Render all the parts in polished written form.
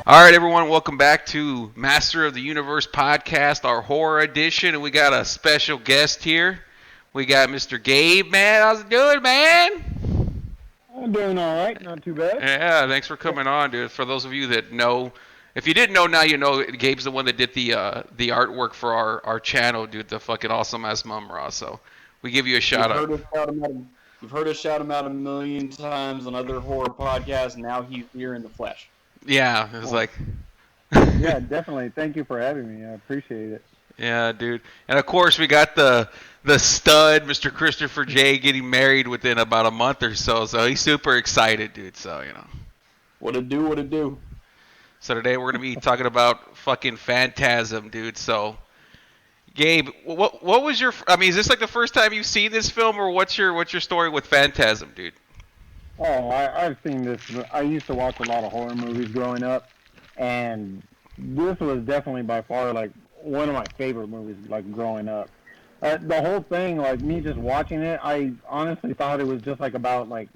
All right, everyone, welcome back to Master of the Universe podcast, our horror edition, and we got a special guest here. We got Mr. Gabe, man. How's it doing, man? I'm doing all right, not too bad. Yeah, thanks for coming on, dude. For those of you that know, if you didn't know, now you know. Gabe's the one that did the artwork for our channel, dude. The fucking awesome ass mum raw. So we give you a shout out. You've heard us shout him out a million times on other horror podcasts. Now he's here in the flesh. Yeah, it was like. Yeah, definitely. Thank you for having me. I appreciate it. Yeah, dude. And of course, we got the stud, Mr. Christopher J, getting married within about a month or so. So he's super excited, dude. So, you know. What it do? So today we're going to be talking about fucking Phantasm, dude. So, Gabe, what was your... I mean, is this like the first time you've seen this film, or what's your story with Phantasm, dude? Oh, I've seen this. I used to watch a lot of horror movies growing up, and this was definitely by far like one of my favorite movies, like growing up. The whole thing, like me just watching it, I honestly thought it was just like about like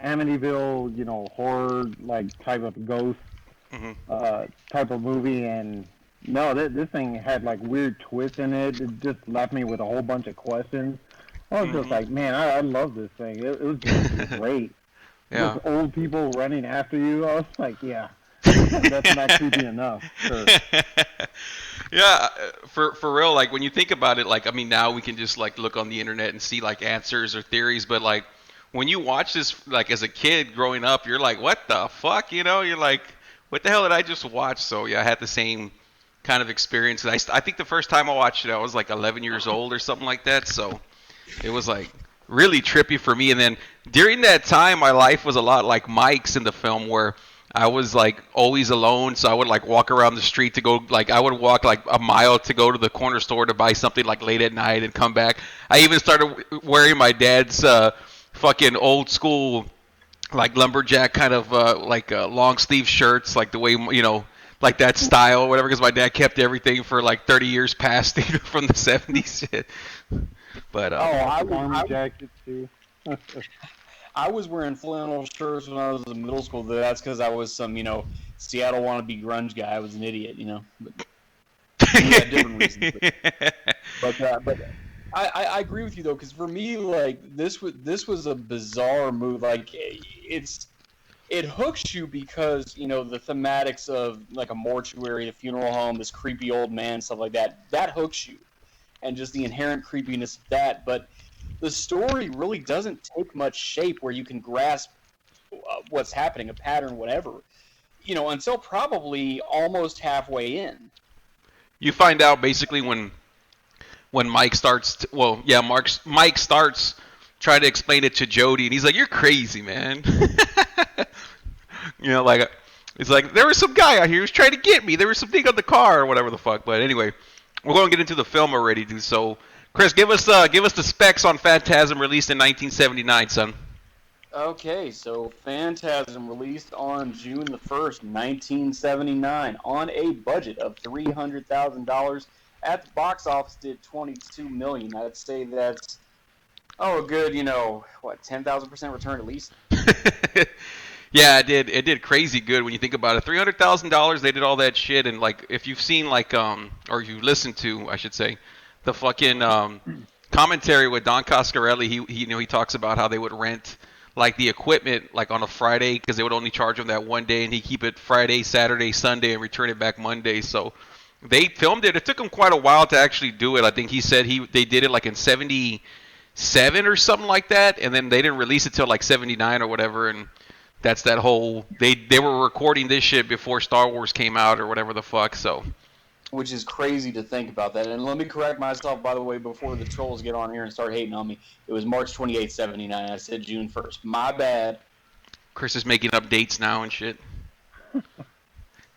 Amityville, horror like type of ghost type of movie, and no, this thing had like weird twists in it. It just left me with a whole bunch of questions. I was just like, man, I love this thing. It was just great. Yeah. Just old people running after you. I was like, yeah, that's not creepy enough. Sure. Yeah, for real, like when you think about it, like I mean now we can just like look on the internet and see like answers or theories, but like when you watch this like as a kid growing up, you're like, what the fuck, You're like, what the hell did I just watch? So yeah, I had the same kind of experience. And I think the first time I watched it, I was like 11 years old or something like that. So it was like really trippy for me. And then during that time, my life was a lot like Mike's in the film, where I was like always alone, so I would like walk around the street to go, like I would walk like a mile to go to the corner store to buy something like late at night and come back. I even started wearing my dad's fucking old school like lumberjack kind of long sleeve shirts, like the way like that style or whatever, because my dad kept everything for like 30 years past from the 70s. But army jackets too. I was wearing flannel shirts when I was in middle school. That's because I was some, Seattle wannabe grunge guy. I was an idiot, But we had different reasons. But I agree with you though, because for me, like this was a bizarre move. Like it hooks you because the thematics of like a mortuary, a funeral home, this creepy old man, stuff like that hooks you, and just the inherent creepiness of that. But the story really doesn't take much shape where you can grasp what's happening, a pattern, whatever, until probably almost halfway in. You find out basically when Mike starts, Mike starts trying to explain it to Jody, and he's like, "You're crazy, man." Like it's like there was some guy out here who's trying to get me. There was something on the car or whatever the fuck. But anyway, we're going to get into the film already, dude. So, Chris, give us the specs on Phantasm, released in 1979, son. Okay, so Phantasm released on June the 1st, 1979, on a budget of $300,000. At the box office, did $22 million. I'd say that's a good 10,000% return at least. Yeah, it did crazy good when you think about it. $300,000, they did all that shit, and like if you've seen or you listened to, I should say, the fucking commentary with Don Coscarelli, he talks about how they would rent like the equipment like on a Friday, because they would only charge him that one day, and he'd keep it Friday, Saturday, Sunday, and return it back Monday. So they filmed it. It took them quite a while to actually do it. I think he said they did it like in 77 or something like that, and then they didn't release it till like 79 or whatever. And that's that whole they were recording this shit before Star Wars came out or whatever the fuck. So, which is crazy to think about that. And let me correct myself, by the way, before the trolls get on here and start hating on me. It was March 28th, 79. I said June 1st. My bad. Chris is making up dates now and shit.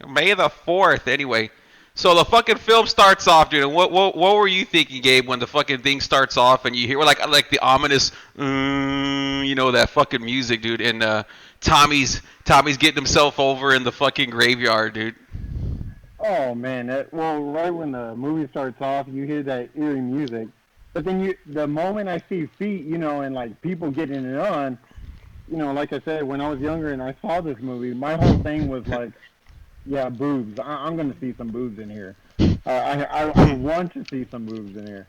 May the 4th, anyway. So the fucking film starts off, dude. And what were you thinking, Gabe, when the fucking thing starts off and you hear like the ominous, that fucking music, dude? And Tommy's getting himself over in the fucking graveyard, dude. Oh man, right when the movie starts off, you hear that eerie music, but then the moment I see feet, and like people getting it on, like I said, when I was younger and I saw this movie, my whole thing was like, Yeah, boobs. I'm gonna see some boobs in here. I want to see some boobs in here.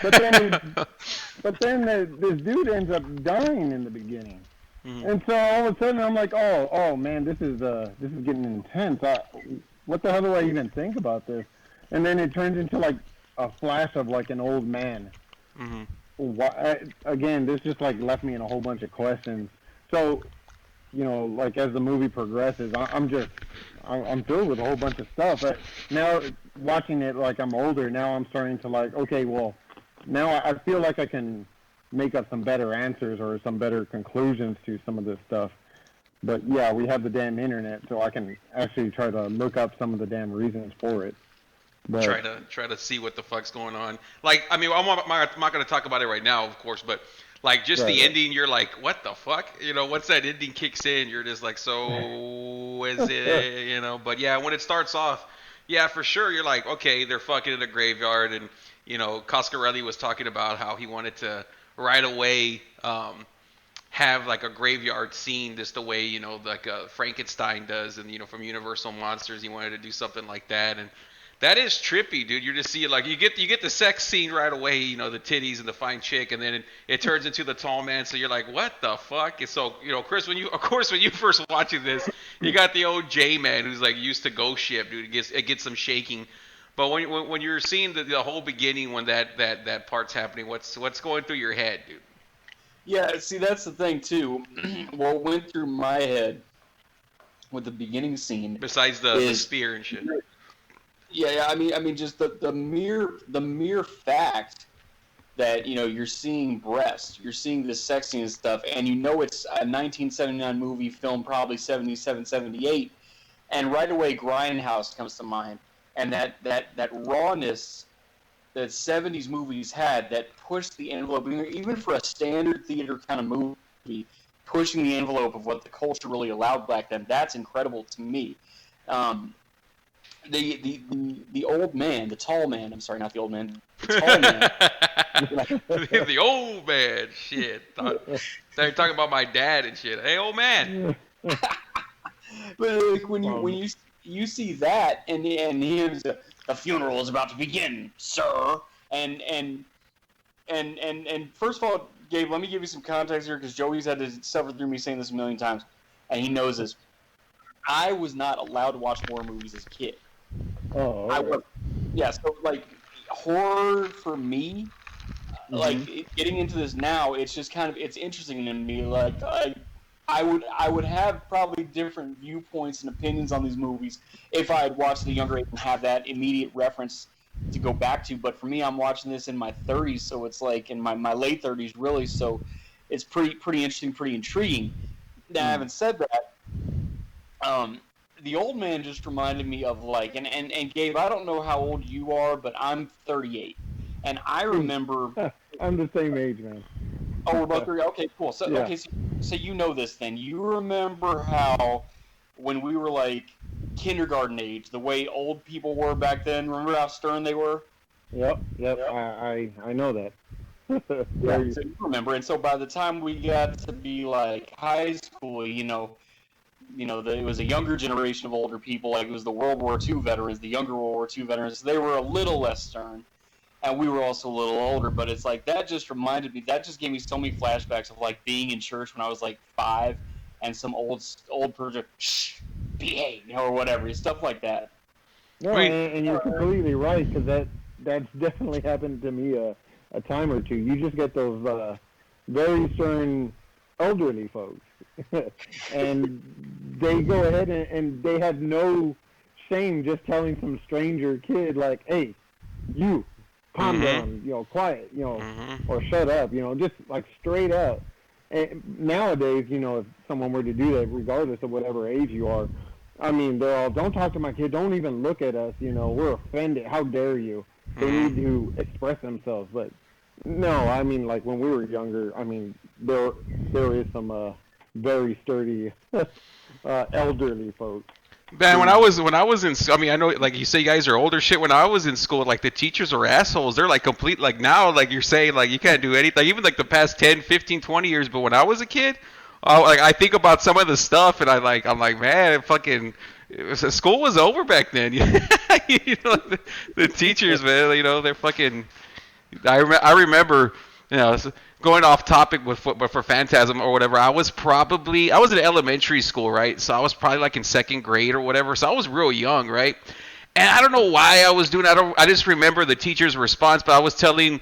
But then this dude ends up dying in the beginning, Mhm. and so all of a sudden I'm like, oh man, this is getting intense. What the hell do I even think about this? And then it turns into like a flash of like an old man. Mhm. Again, this just like left me in a whole bunch of questions. So like as the movie progresses, I'm filled with a whole bunch of stuff. But now watching it, like I'm older now, I'm starting to like, okay, well, now I feel like I can make up some better answers or some better conclusions to some of this stuff. But yeah, we have the damn internet, so I can actually try to look up some of the damn reasons for it. But Try to see what the fuck's going on. Like, I mean, I'm not going to talk about it right now, of course, but like just right, the right. ending, you're like, what the fuck? Once that ending kicks in, you're just like, so is it? But yeah, when it starts off, yeah, for sure, you're like, okay, they're fucking in a graveyard, and Coscarelli was talking about how he wanted to right away have like a graveyard scene just the way like Frankenstein does, and from Universal Monsters he wanted to do something like that, and that is trippy, dude. You just see it like you get the sex scene right away, the titties and the fine chick, and then it turns into the tall man. So you're like, what the fuck? And so Chris, when you first watching this, you got the old J man who's like used to ghost ship, dude. It gets some shaking. But when you're seeing the whole beginning when that part's happening, what's going through your head, dude? Yeah, see, that's the thing too. What went through my head with the beginning scene Besides the is, spear and shit. yeah, I mean, just the mere fact that you're seeing breasts, you're seeing this sex scene and stuff, and it's a 1979 movie film, probably 77, 78, and right away Grindhouse comes to mind, and that rawness that 70s movies had that pushed the envelope, even for a standard theater kind of movie, pushing the envelope of what the culture really allowed back then. That's incredible to me. Um, the old man, the tall man. I'm sorry, not the old man. The tall man. The old man, shit. They're talking about my dad and shit. Hey, old man. But like when you when um, you you see that, and here's the funeral is about to begin, sir. And first of all, Gabe, let me give you some context here because Joey's had to suffer through me saying this a million times, and he knows this. I was not allowed to watch horror movies as a kid. oh, I all right. was, yeah. So like horror for me, Mm-hmm. getting into this now, it's just kind of it's interesting to me. Like I would have probably different viewpoints and opinions on these movies if I had watched at a younger age and have that immediate reference to go back to. But for me, I'm watching this in my 30s, so it's like in my late 30s, really. So it's pretty interesting, pretty intriguing. Now, Mm. having said that, um, the old man just reminded me of like, and Gabe, I don't know how old you are, but I'm 38, and I remember. I'm the same age, man. Oh, we're both 30. Okay, cool. So Yeah. okay, so you know this then. You remember how when we were like kindergarten age, the way old people were back then. Remember how stern they were? Yep. Yep. Yep. I know that. Yeah. Very. So you remember, and so by the time we got to be like high school, it was a younger generation of older people. Like it was the World War II veterans, the younger World War II veterans. They were a little less stern, and we were also a little older. But it's like that just reminded me. That just gave me so many flashbacks of like being in church when I was like 5, and some old person, shh, behave, or whatever, stuff like that. No, I mean, and you're completely right because that's definitely happened to me a time or two. You just get those very stern elderly folks, and they go ahead and they have no shame just telling some stranger kid like, "Hey, you, calm mm-hmm. down, quiet, Mm-hmm. or shut up, just like straight up." And nowadays, if someone were to do that, regardless of whatever age you are, I mean, they're all, don't talk to my kid, don't even look at us, we're offended, how dare you? They need Mm-hmm. to express themselves. But no, I mean, like when we were younger, I mean, there is some very sturdy elderly folks Man, when I who, was when I was in, I mean, I know, like you say, you guys are older. Shit, when I was in school, like the teachers are assholes. They're like complete, like now, like you're saying, like you can't do anything. Even like the past 10, 15, 20 years. But when I was a kid, like I think about some of the stuff, and I'm like, man, fucking, school was over back then. The teachers, man. They're fucking. I remember, going off topic but for Phantasm or whatever. I was in elementary school, right? So I was probably like in second grade or whatever. So I was real young, right? And I don't know why I was doing. I just remember the teacher's response. But I was telling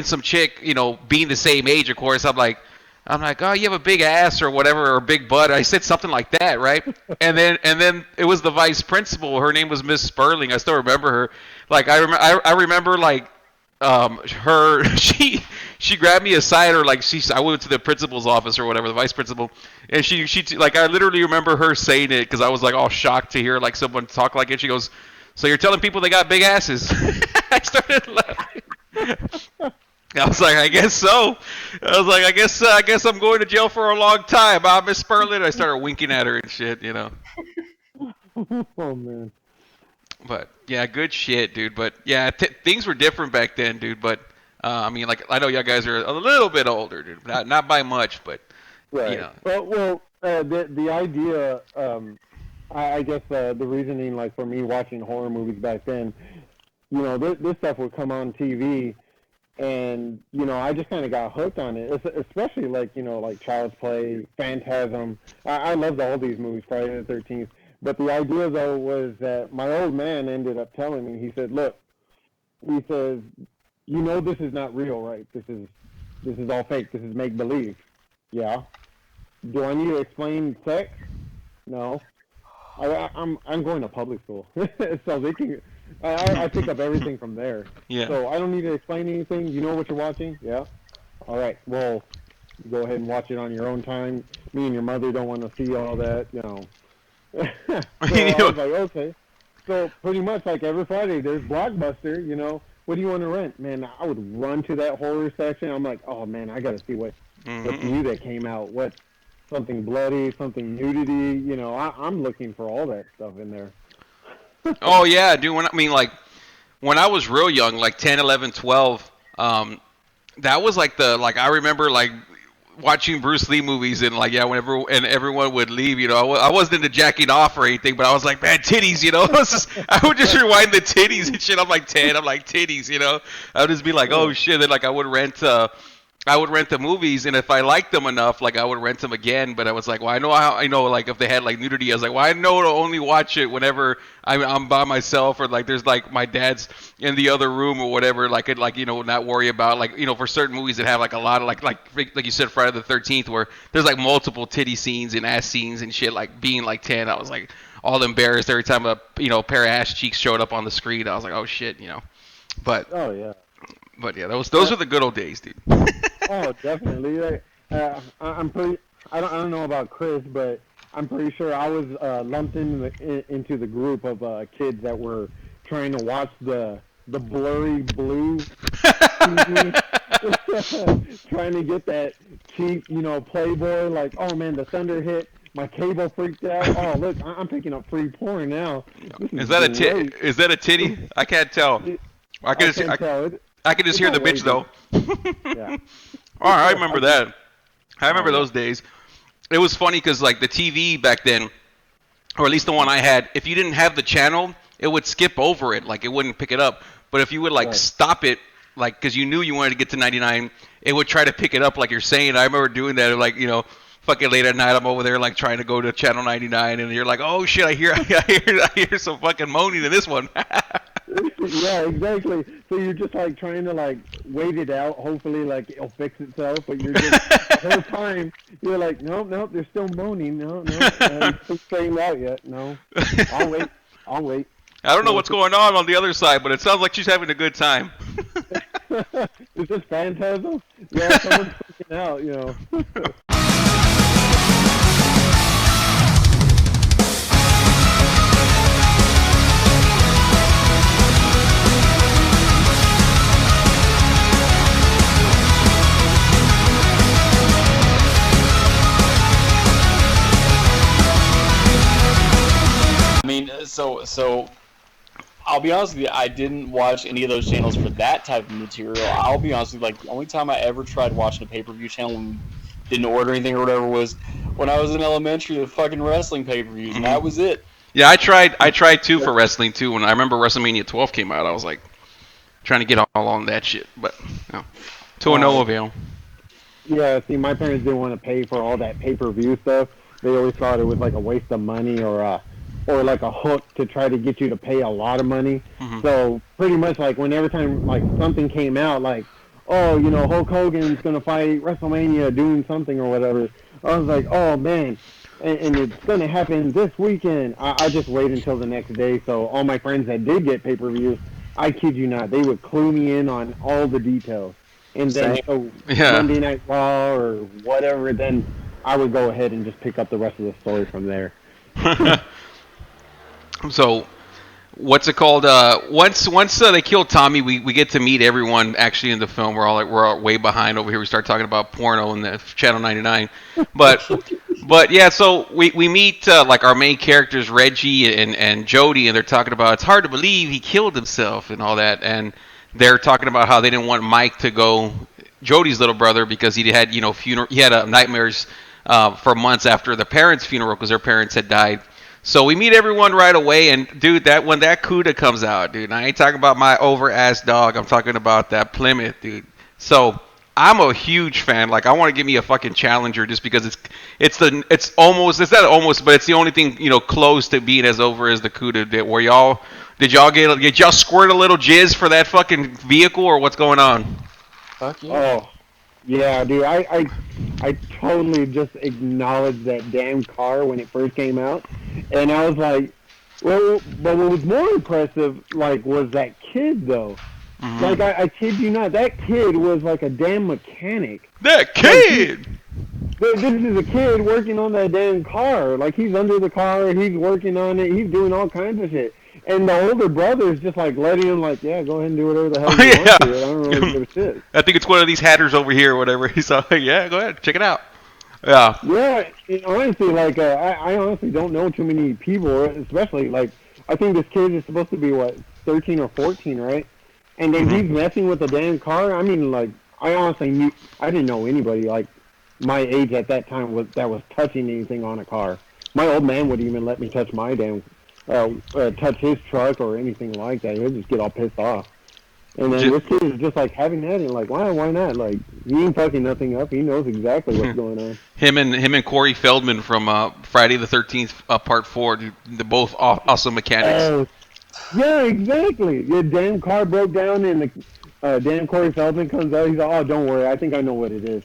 some chick, being the same age, of course. I'm like, oh, you have a big ass or whatever, or a big butt. I said something like that, right? And then it was the vice principal. Her name was Miss Sperling. I still remember her. Like I remember like her she grabbed me aside, or like I went to the principal's office or whatever, the vice principal, and she like I literally remember her saying it because I was like all shocked to hear like someone talk like it. She goes, "So you're telling people they got big asses?" I started laughing. I was like, I guess so. I was like, I guess I'm going to jail for a long time. Miss Sperling. I started winking at her and shit, Oh man. But yeah, good shit, dude. But yeah, things were different back then, dude. But I mean, like I know y'all guys are a little bit older, dude. Not by much, but right. Well, the idea, I guess the reasoning, like for me watching horror movies back then, this stuff would come on TV, and I just kind of got hooked on it. Especially like like Child's Play, Phantasm. I loved all these movies, Friday the 13th. But the idea, though, was that my old man ended up telling me, he said, look, he says, this is not real, right? This is all fake. This is make-believe. Yeah. Do I need to explain sex? No. I'm going to public school. So they can, I pick up everything from there. Yeah. So I don't need to explain anything. You know what you're watching? Yeah. All right. Well, go ahead and watch it on your own time. Me and your mother don't want to see all that, So I was like, okay. So pretty much like every Friday, there's Blockbuster, What do you want to rent? Man, I would run to that horror section. I'm like, oh, man, I got to see what's new that came out. What, something bloody, something nudity. I'm looking for all that stuff in there. Oh, yeah, dude. When I was real young, like 10, 11, 12, that was like I remember like watching Bruce Lee movies and like whenever and everyone would leave, I wasn't into jacking off or anything, but I was like, man, titties, I would just rewind the titties and shit. I'm like 10, I'm like titties, I would just be like, oh shit. Then like I would rent the movies, and if I liked them enough, like I would rent them again. But I was like, well, I know like if they had like nudity, I was like, well, I know to only watch it whenever I'm by myself, or like there's like my dad's in the other room or whatever. Like it, like not worry about like for certain movies that have like a lot of like you said, Friday the 13th, where there's like multiple titty scenes and ass scenes and shit. Like being like 10, I was like all embarrassed every time a pair of ass cheeks showed up on the screen. I was like, oh shit, But oh yeah. But yeah, those were the good old days, dude. Oh, definitely. I'm pretty. I don't know about Chris, but I'm pretty sure I was lumped into the group of kids that were trying to watch the blurry blue TV, trying to get that cheap, Playboy. Like, oh man, the thunder hit. My cable freaked out. Oh look, I'm picking up free porn now. Is that a titty? I can't tell. I can just hear the bitch though. Yeah. Oh, I remember that. I remember those days. It was funny because like the TV back then, or at least the one I had, if you didn't have the channel, it would skip over it. Like it wouldn't pick it up. But if you would like stop it, like because you knew you wanted to get to 99, it would try to pick it up like you're saying. I remember doing that. Like fucking late at night, I'm over there like trying to go to channel 99, and you're like, oh shit, I hear some fucking moaning in this one. Yeah, exactly. So you're just like trying to like wait it out. Hopefully, like it'll fix itself. But you're just the whole time you're like, nope, they're still moaning. No, it's still straightened out yet. No, I'll wait. I don't know what's going on the other side, but it sounds like she's having a good time. Is this Phantasm? Yeah, someone's freaking out. I mean, so I'll be honest with you, I didn't watch any of those channels for that type of material. I'll be honest with you, like the only time I ever tried watching a pay-per-view channel and didn't order anything or whatever was when I was in elementary, the fucking wrestling pay-per-views, and that was it. Yeah, I tried too for wrestling too. When I remember WrestleMania 12 came out, I was like trying to get all on that shit, but no, to no Uh, avail. yeah, see, my parents didn't want to pay for all that pay-per-view stuff. They always thought it was like a waste of money or like a hook to try to get you to pay a lot of money. Hmm. So pretty much like whenever time like something came out, like oh, Hulk Hogan's gonna fight WrestleMania doing something or whatever, I was like, oh man, and it's gonna happen this weekend. I just wait until the next day. So all my friends that did get pay-per-views, I kid you not, they would clue me in on all the details. And then Same. so Yeah. Monday Night Raw or whatever, then I would go ahead and just pick up the rest of the story from there. So what's it called? Once they kill Tommy, we get to meet everyone actually in the film. We're all way behind over here. We start talking about porno in the Channel 99, but yeah. So we meet like our main characters Reggie and Jody, and they're talking about it's hard to believe he killed himself and all that, and they're talking about how they didn't want Mike to go, Jody's little brother, because he had funeral, he had nightmares for months after the parents' funeral because their parents had died. So we meet everyone right away, and dude, that when that CUDA comes out, dude, I ain't talking about my over ass dog. I'm talking about that Plymouth, dude. So I'm a huge fan. Like I want to give me a fucking Challenger just because it's not almost, but it's the only thing close to being as over as the CUDA. Where did y'all squirt a little jizz for that fucking vehicle or what's going on? Fuck yeah. Oh, yeah, dude. I totally just acknowledged that damn car when it first came out, and I was like, well, but what was more impressive, like, was that kid though. Like, Mm-hmm. I kid you not, that kid was like a damn mechanic. That Like, kid. this is a kid working on that damn car. Like, he's under the car, he's working on it, he's doing all kinds of shit. And the older brother is just like letting him, like, yeah, go ahead and do whatever the hell Oh you want to. I yeah. don't really give a shit. I think it's one of these hatters over here or whatever. He's like, yeah, go ahead, check it out. Yeah. Yeah, and honestly, like I honestly don't know too many people, especially like I think this kid is supposed to be what 13 or 14, right? And then Hmm. he's messing with the damn car. I mean, like I didn't know anybody like my age at that time was touching anything on a car. My old man wouldn't even let me touch my damn touch his truck or anything like that. He'd just get all pissed off. And then this kid is just like having that and like, why not? Like he ain't fucking nothing up. He knows exactly what's going on. Him and Corey Feldman from Friday the 13th Part 4, dude, they're both awesome mechanics. Oh, yeah, exactly. Your damn car broke down, and the damn Corey Feldman comes out. He's like, "Oh, don't worry. I think I know what it is."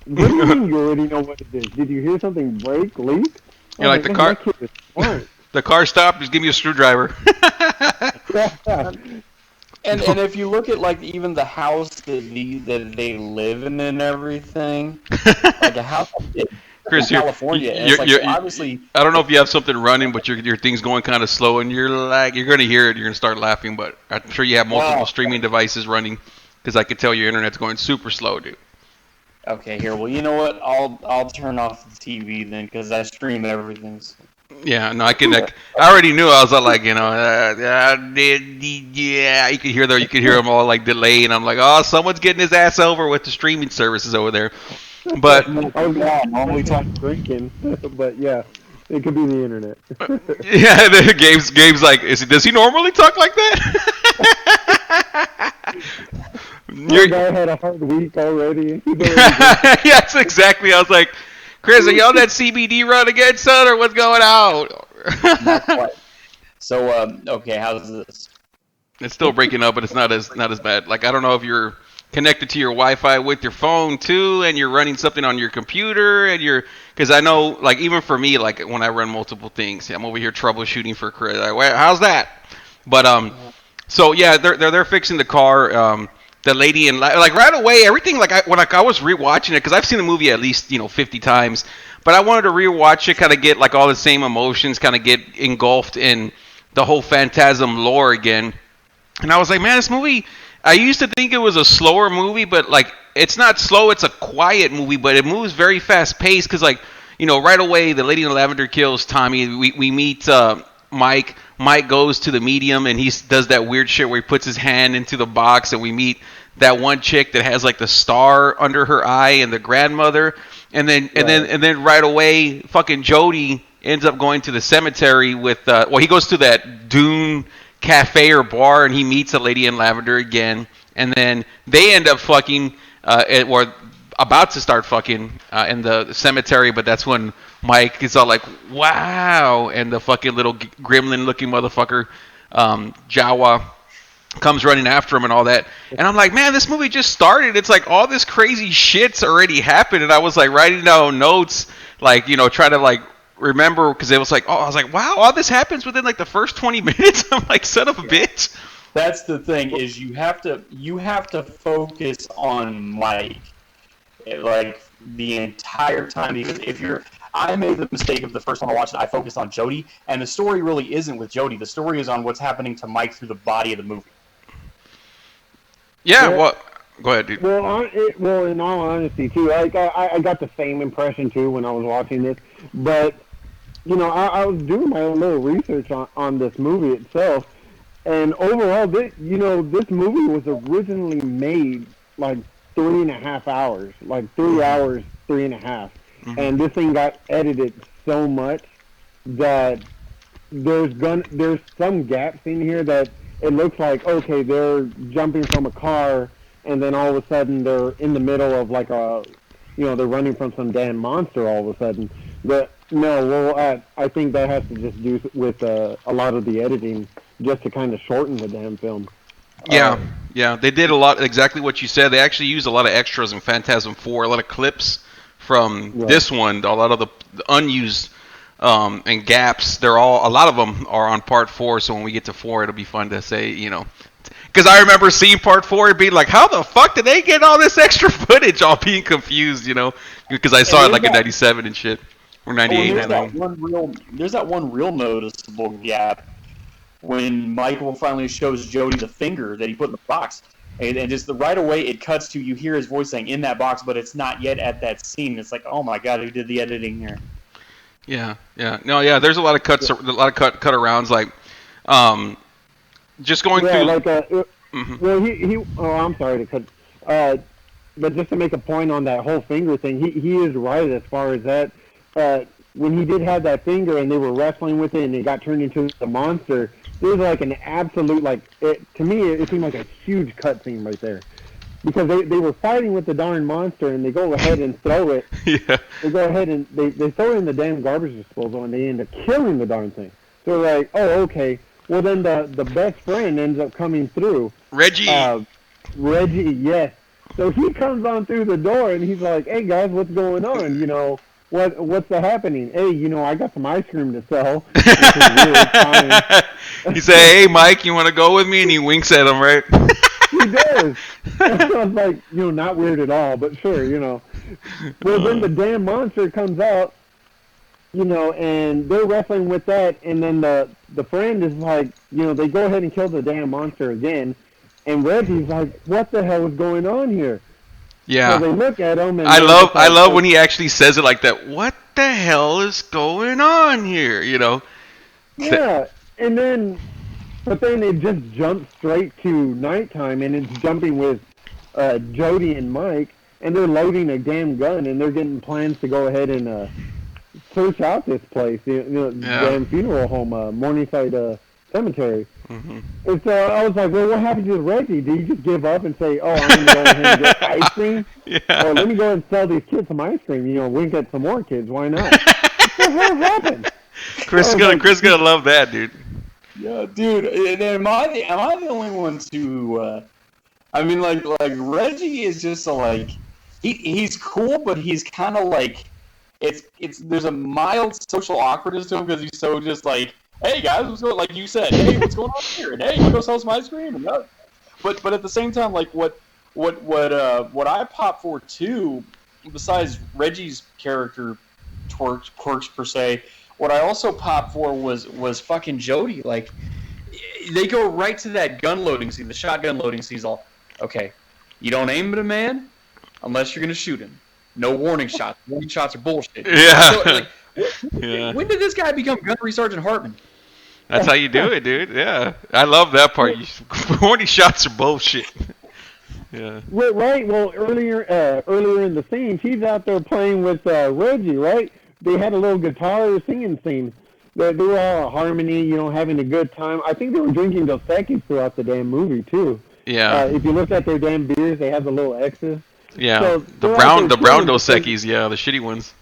What do you mean you already know what it is? Did you hear something break, leak? Yeah, like the Man, car. that kid is smart. The car stopped. Just give me a screwdriver. Yeah. And if you look at like even the house that they live in and everything, like a house in Chris, California, and it's like so obviously. I don't know if you have something running, but your thing's going kind of slow, and you're gonna hear it. You're gonna start laughing, but I'm sure you have multiple Wow. streaming devices running, because I could tell your internet's going super slow, dude. Okay, here. Well, you know what? I'll turn off the TV then because I stream everything. So. Yeah, no, I can. I already knew. I was like, yeah. You could hear them all like delay, and I'm like, oh, someone's getting his ass over with the streaming services over there. But Oh yeah, normally talking drinking, but yeah, it could be the internet. yeah, Gabe's like, does he normally talk like that? Your guy had a hard week already. Yeah, that's exactly. I was like, Chris, are you on that CBD run again, son, or what's going on? Not quite. So okay, how's this? It's still breaking up, but it's not as bad. Like I don't know if you're connected to your Wi-Fi with your phone too, and you're running something on your computer, and because I know, like even for me, like when I run multiple things, I'm over here troubleshooting for Chris. Like, well, how's that? But so yeah, they're fixing the car. The lady and like right away, everything like when I was rewatching it because I've seen the movie at least 50 times, but I wanted to rewatch it, kind of get like all the same emotions, kind of get engulfed in the whole Phantasm lore again. And I was like, man, this movie. I used to think it was a slower movie, but like it's not slow. It's a quiet movie, but it moves very fast paced because like right away the lady in the lavender kills Tommy. We meet Mike. Mike goes to the medium and he does that weird shit where he puts his hand into the box, and we meet that one chick that has like the star under her eye and the grandmother, and then right away fucking Jody ends up going to the cemetery with. He goes to that Dune cafe or bar, and he meets a lady in lavender again, and then they end up fucking, or about to start fucking in the cemetery, but that's when Mike is all like, "Wow!" and the fucking little gremlin-looking motherfucker, Jawa, comes running after him and all that. And I'm like, man, this movie just started. It's like all this crazy shit's already happened, and I was like writing down notes, like trying to like remember because it was like, oh, I was like, wow, all this happens within like the first 20 minutes. I'm like, son of a bitch. That's the thing is you have to focus on Mike, like the entire time because I made the mistake of the first time I watched it. I focused on Jody, and the story really isn't with Jody. The story is on what's happening to Mike through the body of the movie. Yeah, well, go ahead, dude. Well, in all honesty, too, like I got the same impression too when I was watching this. But I was doing my own little research on this movie itself, and overall, this movie was originally made like 3.5 hours, like 3 hours, 3.5, and this thing got edited so much that there's some gaps in here that it looks like, okay, they're jumping from a car, and then all of a sudden they're in the middle of like they're running from some damn monster all of a sudden. But no, well, I think that has to just do with a lot of the editing, just to kind of shorten the damn film. Yeah, they did a lot, exactly what you said. They actually used a lot of extras in Phantasm 4, a lot of clips from this one, a lot of the unused and gaps. A lot of them are on part 4. So when we get to 4, it'll be fun to say, because I remember seeing part 4 and being like, how the fuck did they get all this extra footage? All being confused, because I saw it like in '97 and shit, or '98. There's that one real noticeable gap when Michael finally shows Jody the finger that he put in the box. And just right away it cuts to, you hear his voice saying in that box, but it's not yet at that scene. It's like, oh my god, who did the editing here? Yeah. There's a lot of cuts, a lot of cut arounds, like, just going through. Like, well, Oh, I'm sorry to cut. But just to make a point on that whole finger thing, he is right as far as that. When he did have that finger and they were wrestling with it and it got turned into the monster, there was like an absolute, to me, it seemed like a huge cutscene right there. Because they were fighting with the darn monster and they go ahead and throw it. Yeah. They go ahead and they throw it in the damn garbage disposal and they end up killing the darn thing. So they're like, oh, okay. Well, then the best friend ends up coming through. Reggie, yes. So he comes on through the door and he's like, hey, guys, what's going on? What's happening? Hey, I got some ice cream to sell. Which is weird. He said, hey, Mike, you want to go with me? And he winks at him, right? He does. I was like, not weird at all, but sure, Well, then the damn monster comes out, and they're wrestling with that, and then the friend is like, they go ahead and kill the damn monster again, and Reggie's like, what the hell is going on here? Yeah. So they look at him, and I love when he actually says it like that. What the hell is going on here? Yeah, and then. But then it just jumps straight to nighttime, and it's jumping with Jody and Mike, and they're loading a damn gun, and they're getting plans to go ahead and search out this place, damn funeral home, Morningside Cemetery. Mm-hmm. And so I was like, well, what happened to Reggie? Did he just give up and say, oh, I'm going to go ahead and get ice cream? Yeah. Or let me go and sell these kids some ice cream. We can get some more kids. Why not? What the hell happened? Chris gonna love that, dude. Yeah, dude. And am I the only one to? I mean, like Reggie is just he's cool, but he's kind of like there's a mild social awkwardness to him because he's so just like, hey guys, what's going? Like you said, hey, what's going on here? And hey, you go sell some ice cream. And but at the same time, like what I pop for too, besides Reggie's character quirks per se. What I also popped for was fucking Jody. Like, they go right to that gun loading scene, the shotgun loading scene. All, okay, you don't aim at a man unless you're gonna shoot him. No warning shots. Warning shots are bullshit. Yeah. So, when did this guy become Gunnery Sergeant Hartman? That's how you do it, dude. Yeah, I love that part. Warning shots are bullshit. Yeah. Right. Well, earlier in the scene, she's out there playing with Reggie, right? they had a little guitar singing scene. They were all harmony, having a good time. I think they were drinking Dos Equis throughout the damn movie too. Yeah. If you look at their damn beers, they have the little X's. Yeah. So The they're out there brown chilling Dos because Equis, yeah, the shitty ones.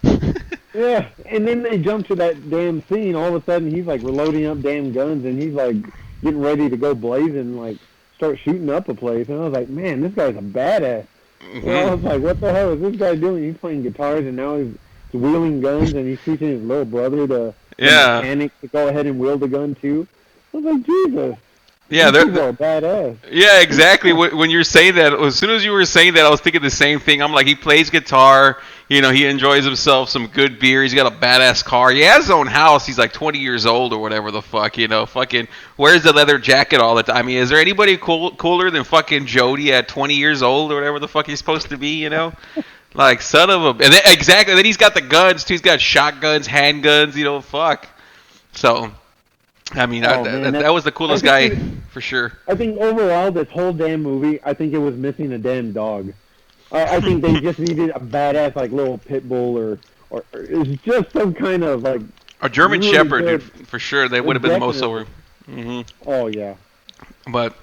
yeah, and then they jump to that damn scene. All of a sudden, he's like reloading up damn guns, and he's like getting ready to go blazing, like start shooting up a place. And I was like, man, this guy's a badass. I was like, what the hell is this guy doing? He's playing guitars, and now he's wielding guns, and he's teaching his little brother, the Yeah. mechanic, to go ahead and wield a gun too. I was like, Jesus. Yeah, These people are badass. yeah, exactly. When you're saying that, as soon as you were saying that, I was thinking the same thing. I'm like, he plays guitar, he enjoys himself, some good beer. He's got a badass car. He has his own house. He's like 20 years old or whatever the fuck, fucking wears the leather jacket all the time. I mean, is there anybody cooler than fucking Jody at 20 years old or whatever the fuck he's supposed to be, Like, son of a... And then, exactly. Then he's got the guns, too. He's got shotguns, handguns, fuck. So... I mean, that was the coolest guy, for sure. I think overall, this whole damn movie, I think it was missing a damn dog. I think they just needed a badass, like, little pit bull or it's just some kind of, like... A German really Shepherd, good, dude, for sure. They would have been the most over. Oh, yeah. But,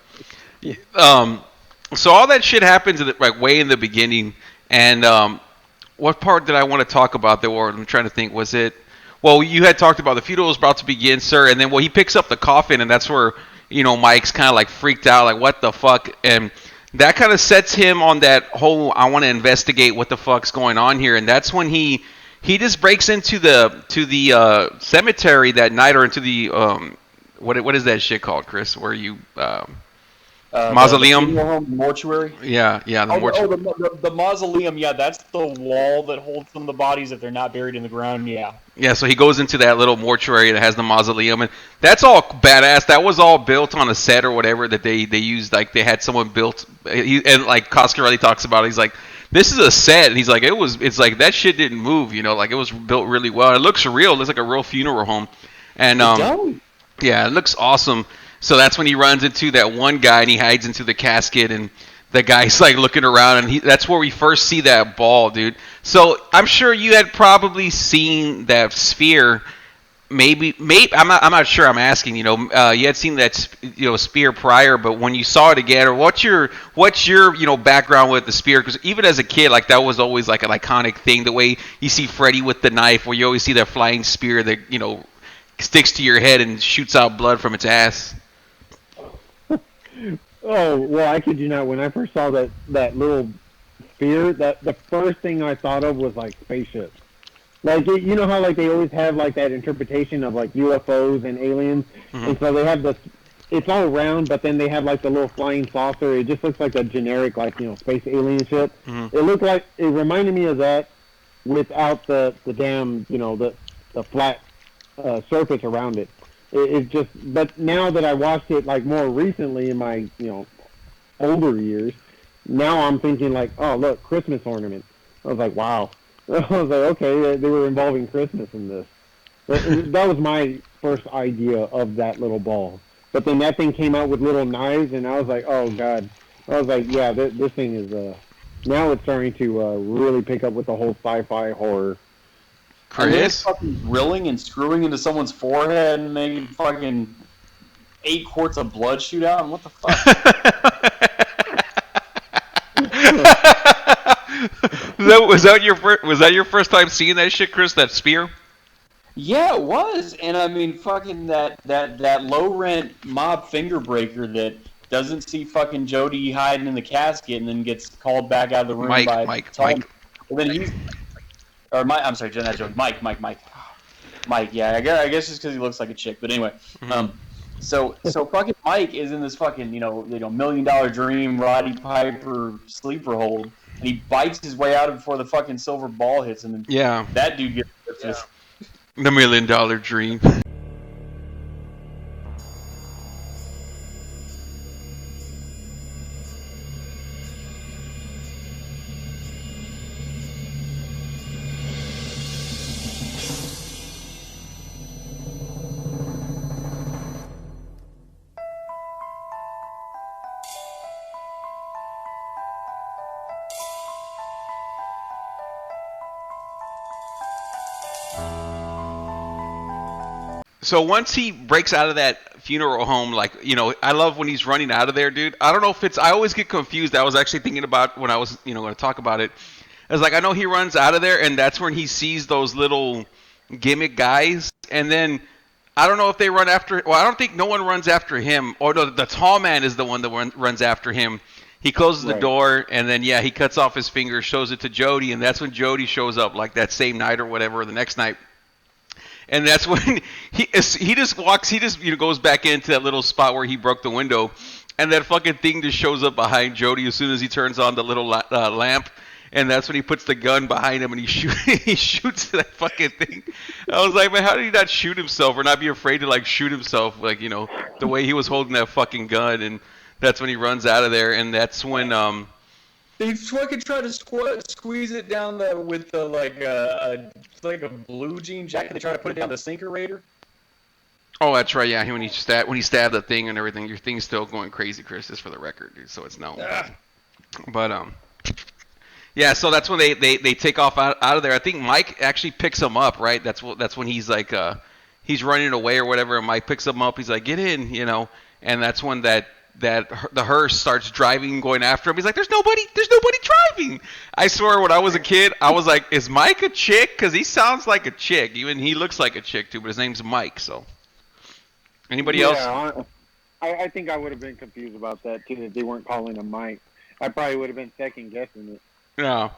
so all that shit happens like way in the beginning. And what part did I want to talk about there? Or I'm trying to think. Was it... Well, you had talked about the funeral was about to begin, sir, and then he picks up the coffin, and that's where Mike's kind of like freaked out, like what the fuck, and that kind of sets him on that whole I want to investigate what the fuck's going on here, and that's when he just breaks into the cemetery that night, or into the what is that shit called, Chris? Where you mausoleum, the mortuary. Yeah, the mortuary. The mausoleum. Yeah, that's the wall that holds some of the bodies if they're not buried in the ground. Yeah. Yeah, so he goes into that little mortuary that has the mausoleum, and that's all badass. That was all built on a set or whatever that they used. Like they had someone built, and like Coscarelli talks about it. He's like, this is a set, and he's like, it's like that shit didn't move, like it was built really well. It looks real. It looks like a real funeral home, and yeah, it looks awesome. So that's when he runs into that one guy, and he hides into the casket, and the guy's like looking around, and that's where we first see that ball, dude. So I'm sure you had probably seen that sphere. Maybe I'm not sure. I'm asking. You had seen that spear prior, but when you saw it again, or what's your background with the spear? Because even as a kid, like that was always like an iconic thing. The way you see Freddy with the knife, where you always see that flying spear that sticks to your head and shoots out blood from its ass. Oh, well, I kid you not. When I first saw that little sphere, the first thing I thought of was, like, spaceships. Like, you know how, like, they always have, like, that interpretation of, like, UFOs and aliens? Mm-hmm. And so they have this, it's all round, but then they have, like, the little flying saucer. It just looks like a generic, like, space alien ship. Mm-hmm. It looked like, it reminded me of that without the damn, the flat surface around it. It just, but now that I watched it like more recently in my older years, now I'm thinking like, oh look, Christmas ornament. I was like, wow. I was like, okay, they were involving Christmas in this. That was my first idea of that little ball. But then that thing came out with little knives, and I was like, oh god. I was like, yeah, this thing is now it's starting to really pick up with the whole sci-fi horror. Chris? Fucking drilling and screwing into someone's forehead and making fucking 8 quarts of blood shoot out. And what the fuck? was that your first time seeing that shit, Chris? That spear? Yeah, it was. And I mean, fucking that low rent mob finger breaker that doesn't see fucking Jody hiding in the casket and then gets called back out of the room by Mike. Well, then he's. Or Mike, I'm sorry, not Joe. Mike. Mike, yeah, I guess just because he looks like a chick. But anyway, so fucking Mike is in this fucking $1 million dream Roddy Piper sleeper hold, and he bites his way out before the fucking silver ball hits him. And that dude gets just the $1 million dream. So once he breaks out of that funeral home, like, I love when he's running out of there, dude. I don't know if it's. I always get confused. I was actually thinking about when I was, going to talk about it. It's like I know he runs out of there, and that's when he sees those little gimmick guys, and then I don't know if they run after. Well, I don't think no one runs after him. Or no, the tall man is the one that runs after him. He closes the door, and then he cuts off his finger, shows it to Jody, and that's when Jody shows up, like that same night or whatever, or the next night. And that's when he just walks. He just goes back into that little spot where he broke the window, and that fucking thing just shows up behind Jody as soon as he turns on the little lamp. And that's when he puts the gun behind him and he shoots that fucking thing. I was like, man, how did he not shoot himself or not be afraid to like shoot himself, like, the way he was holding that fucking gun? And that's when he runs out of there, and that's when they fucking try to squeeze it down with the like a blue jean jacket. They try to put it down the Sinkerator. Oh, that's right. Yeah, when he stabbed the thing and everything. Your thing's still going crazy, Chris. Just for the record, dude. So it's known. But yeah. So that's when they take off out of there. I think Mike actually picks him up, right? That's when he's like he's running away or whatever, and Mike picks him up. He's like, get in, and that's when the hearse starts driving, going after him. He's like, there's nobody driving. I swear, when I was a kid, I was like, is Mike a chick? Because he sounds like a chick. Even he looks like a chick too, but his name's Mike. So, anybody else? I think I would have been confused about that too if they weren't calling him Mike. I probably would have been second guessing it. Yeah.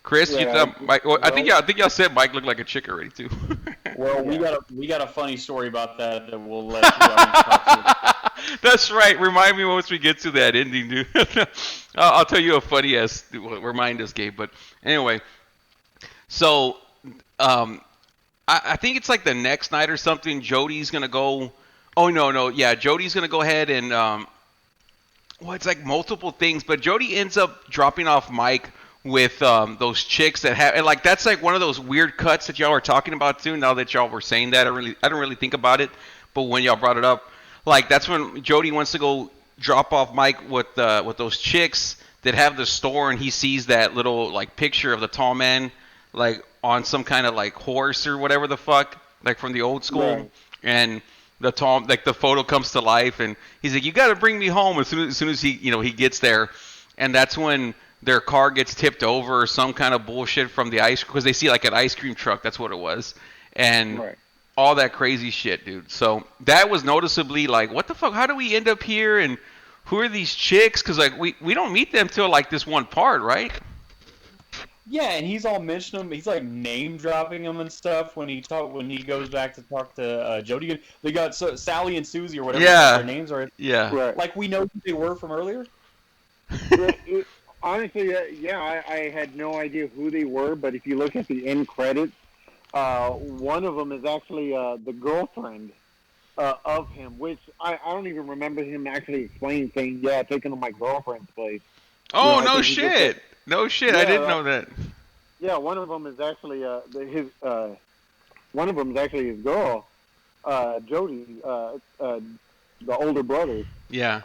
Chris, you thought Mike? Well, I think y'all said Mike looked like a chick already too. Well, we got a funny story about that we'll let you talk to. That's right. Remind me once we get to that ending, dude. I'll tell you a funny ass. Remind us, Gabe. But anyway, so I think it's like the next night or something. Jody's gonna go. Oh no, yeah. Jody's gonna go ahead and well, it's like multiple things, but Jody ends up dropping off Mike with those chicks that have, and like that's like one of those weird cuts that y'all are talking about too. Now that y'all were saying that, I don't really think about it, but when y'all brought it up. Like, that's when Jody wants to go drop off Mike with those chicks that have the store, and he sees that little, like, picture of the tall man, like, on some kind of, like, horse or whatever the fuck, like, from the old school. Right. And the photo comes to life, and he's like, you got to bring me home as soon as he, he gets there. And that's when their car gets tipped over or some kind of bullshit from the because they see, like, an ice cream truck. That's what it was. And... Right. All that crazy shit, dude. So that was noticeably like, what the fuck? How do we end up here? And who are these chicks? Because like we don't meet them till like this one part, right? Yeah, and he's all mentioning them. He's like name dropping them and stuff when he goes back to talk to Jody. They got Sally and Susie or whatever their names are. Yeah. Right. Like we know who they were from earlier. Honestly, I had no idea who they were, but if you look at the end credits. One of them is actually the girlfriend of him, which I don't even remember him actually explaining, saying, yeah, taking to my girlfriend's place. Oh, no shit. No shit, I didn't know that. Yeah, one of them is actually his girl, Jody, the older brother. Yeah.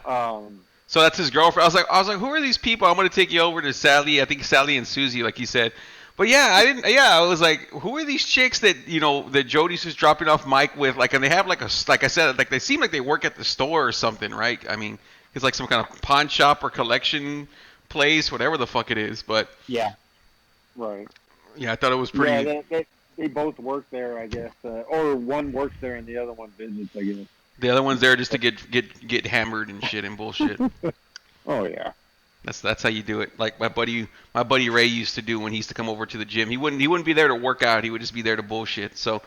So that's his girlfriend. I was like, who are these people? I'm going to take you over to Sally. I think Sally and Susie, like you said. But yeah, I was like, who are these chicks that that Jody's just dropping off Mike with? Like, and they have like I said, like they seem like they work at the store or something, right? I mean, it's like some kind of pawn shop or collection place, whatever the fuck it is. But yeah, right. Yeah, I thought it was pretty. Yeah, they both work there, I guess, or one works there and the other one visits, I guess. The other one's there just to get hammered and shit and bullshit. Oh yeah. That's how you do it. Like my buddy Ray used to do when he used to come over to the gym. He wouldn't be there to work out. He would just be there to bullshit. So,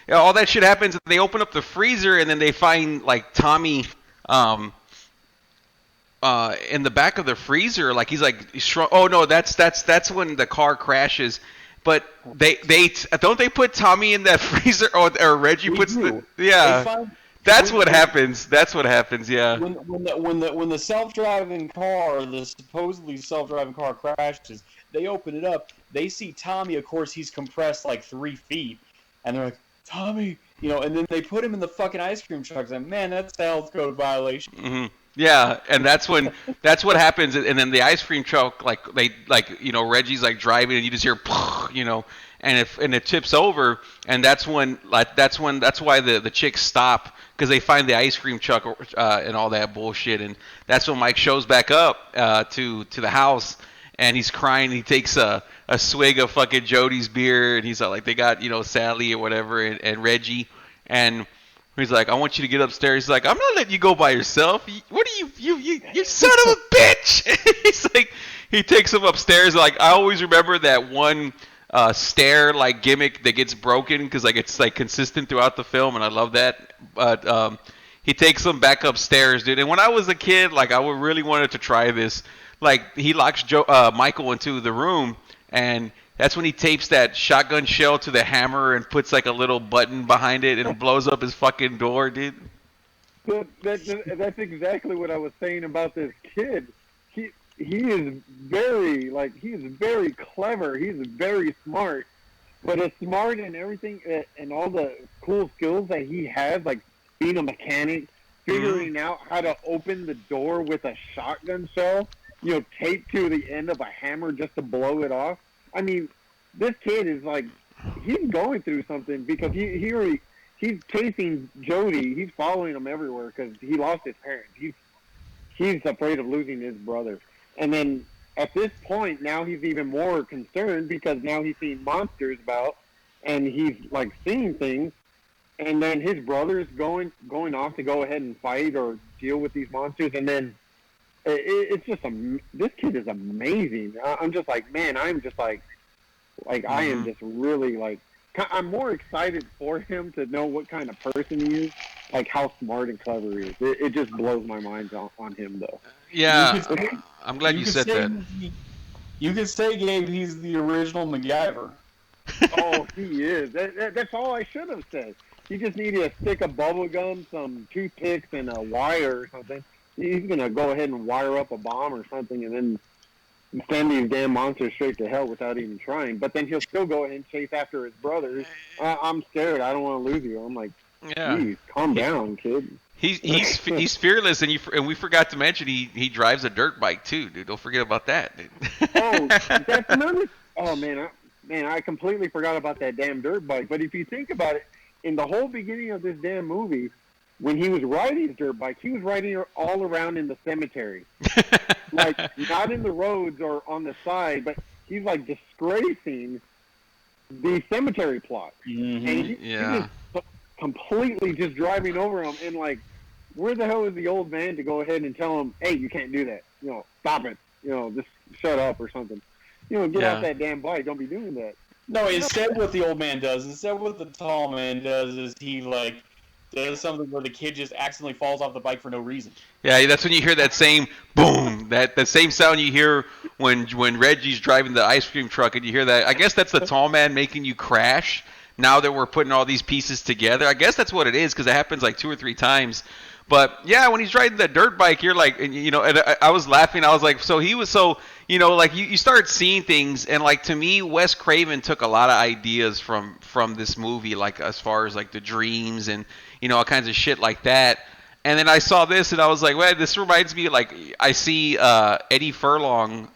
yeah, all that shit happens. They open up the freezer and then they find like Tommy, in the back of the freezer. Like he's like shrunk. Oh no, that's when the car crashes. But they don't they put Tommy in that freezer or Reggie puts the yeah. That's what happens. That's what happens. Yeah. When the self-driving car, the supposedly self-driving car crashes, they open it up. They see Tommy. Of course, he's compressed like 3 feet, and they're like, Tommy, and then they put him in the fucking ice cream truck. And man, that's a health code violation. Mm-hmm. Yeah, and that's what happens, and then the ice cream truck, Reggie's like driving, and you just hear, and it tips over, and that's why the chicks stop because they find the ice cream truck and all that bullshit, and that's when Mike shows back up to the house, and he's crying. He takes a swig of fucking Jody's beer, and he's like they got Sally or whatever, and Reggie, and he's like, I want you to get upstairs. He's like, I'm not letting you go by yourself. What are you son of a bitch? He's like, he takes him upstairs. Like, I always remember that one stair like gimmick that gets broken because like it's like consistent throughout the film, and I love that. But he takes him back upstairs, dude. And when I was a kid, like I would really wanted to try this. Like he locks Michael into the room, and that's when he tapes that shotgun shell to the hammer and puts like a little button behind it and it blows up his fucking door, dude. That's exactly what I was saying about this kid. He is very clever. He's very smart, but as smart and everything and all the cool skills that he has, like being a mechanic, figuring out how to open the door with a shotgun shell, taped to the end of a hammer just to blow it off. I mean, this kid is like, he's going through something because he's chasing Jody. He's following him everywhere because he lost his parents. He's afraid of losing his brother. And then at this point, now he's even more concerned because now he's seeing monsters about, and he's like seeing things. And then his brother's going off to go ahead and fight or deal with these monsters. And then it's just this kid is amazing. I'm just like, man, I'm just like I am just really like, I'm more excited for him to know what kind of person he is, like how smart and clever he is. It just blows my mind on him, though. Yeah, I'm glad you said that. You could say, Gabe, he's the original MacGyver. Oh, he is. That's all I should have said. He just needed a stick of bubble gum, some toothpicks, and a wire or something. He's going to go ahead and wire up a bomb or something and then send these damn monsters straight to hell without even trying. But then he'll still go ahead and chase after his brothers. I'm scared. I don't want to lose you. I'm like, geez, calm down, kid. He's fearless, and we forgot to mention he drives a dirt bike too, dude. Don't forget about that, dude. Oh, that's another. Oh man, I completely forgot about that damn dirt bike. But if you think about it, in the whole beginning of this damn movie, when he was riding his dirt bike, he was riding all around in the cemetery. Like, not in the roads or on the side, but he's, like, disgracing the cemetery plot. Mm-hmm. And he's just completely just driving over him. And, like, where the hell is the old man to go ahead and tell him, hey, you can't do that. Stop it. Just shut up or something. Get off that damn bike. Don't be doing that. No, instead what the old man does, instead what the tall man does is he, like, does something where the kid just accidentally falls off the bike for no reason. Yeah, that's when you hear that same boom, that same sound you hear when Reggie's driving the ice cream truck, and you hear that. I guess that's the tall man making you crash. Now that we're putting all these pieces together, I guess that's what it is because it happens like 2 or 3 times. But yeah, when he's riding the dirt bike, you're like, and I was laughing. I was like, so he was so, like you start seeing things, and like to me, Wes Craven took a lot of ideas from this movie, like as far as like the dreams and all kinds of shit like that. And then I saw this, and I was like, well, this reminds me, like I see Eddie Furlong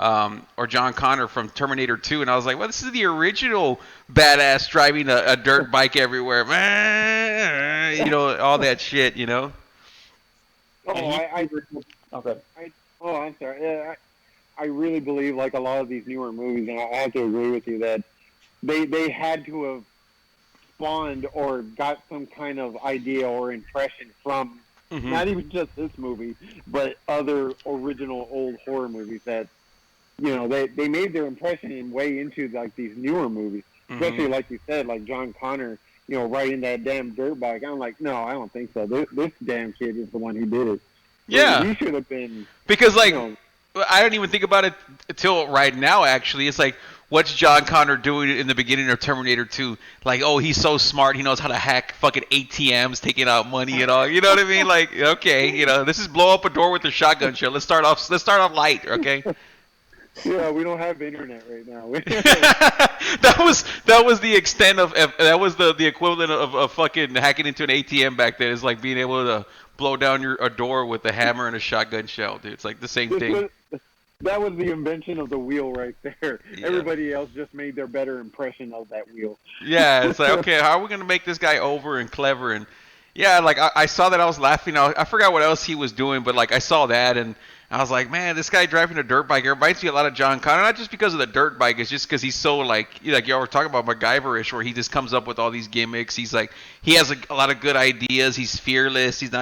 or John Connor from Terminator 2, and I was like, well, this is the original badass driving a dirt bike everywhere, all that shit, Oh, I'm sorry. I really believe, like a lot of these newer movies, and I have to agree with you that they had to have spawned or got some kind of idea or impression from not even just this movie, but other original old horror movies that they made their impression and way into like these newer movies, especially like you said, like John Connor. Riding that damn dirt bike. I'm like, no, I don't think so. This damn kid is the one who did it. Yeah. He should have been. Because, like, I don't even think about it until right now, actually. It's like, what's John Connor doing in the beginning of Terminator 2? Like, oh, he's so smart. He knows how to hack fucking ATMs, taking out money and all. You know what I mean? Like, okay, this is blow up a door with a shotgun shell. Let's start off light, okay? Yeah, we don't have internet right now. That was the extent of that was the equivalent of fucking hacking into an ATM back then. It's like being able to blow down a door with a hammer and a shotgun shell, dude. It's like the same This thing. was, that was the invention of the wheel right there. Yeah. Everybody else just made their better impression of that wheel. Yeah, it's like, okay, how are we gonna make this guy over and clever? And yeah, like I saw that, I was laughing. I forgot what else he was doing, but like I saw that and I was like, man, this guy driving a dirt bike, it reminds me a lot of John Connor. Not just because of the dirt bike, it's just because he's so like y'all were talking about MacGyverish, where he just comes up with all these gimmicks. He's like, he has a lot of good ideas. He's fearless. He's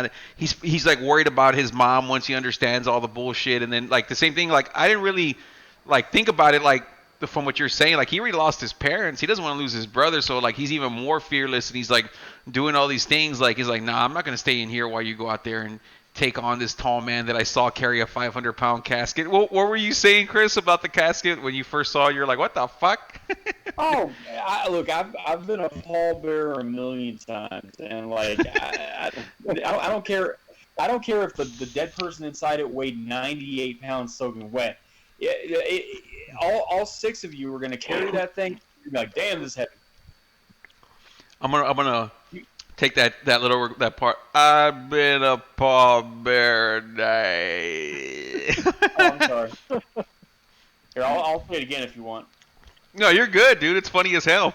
like worried about his mom once he understands all the bullshit. And then like the same thing, like I didn't really like think about it like from what you're saying, like he already lost his parents. He doesn't want to lose his brother, so like he's even more fearless, and he's like doing all these things. Like he's like, nah, I'm not gonna stay in here while you go out there and take on this tall man that I saw carry a 500-pound casket. What were you saying, Chris, about the casket when you first saw it? You're like, what the fuck? Oh, look, I've been a pallbearer a million times, and like I don't care. I don't care if the dead person inside it weighed 98 pounds soaking wet. All six of you are going to carry that thing. You're like, damn, this is heavy. I'm gonna take that part. I've been a pallbearer day. Oh, I'm sorry. Here, I'll say it again if you want. No, you're good, dude. It's funny as hell.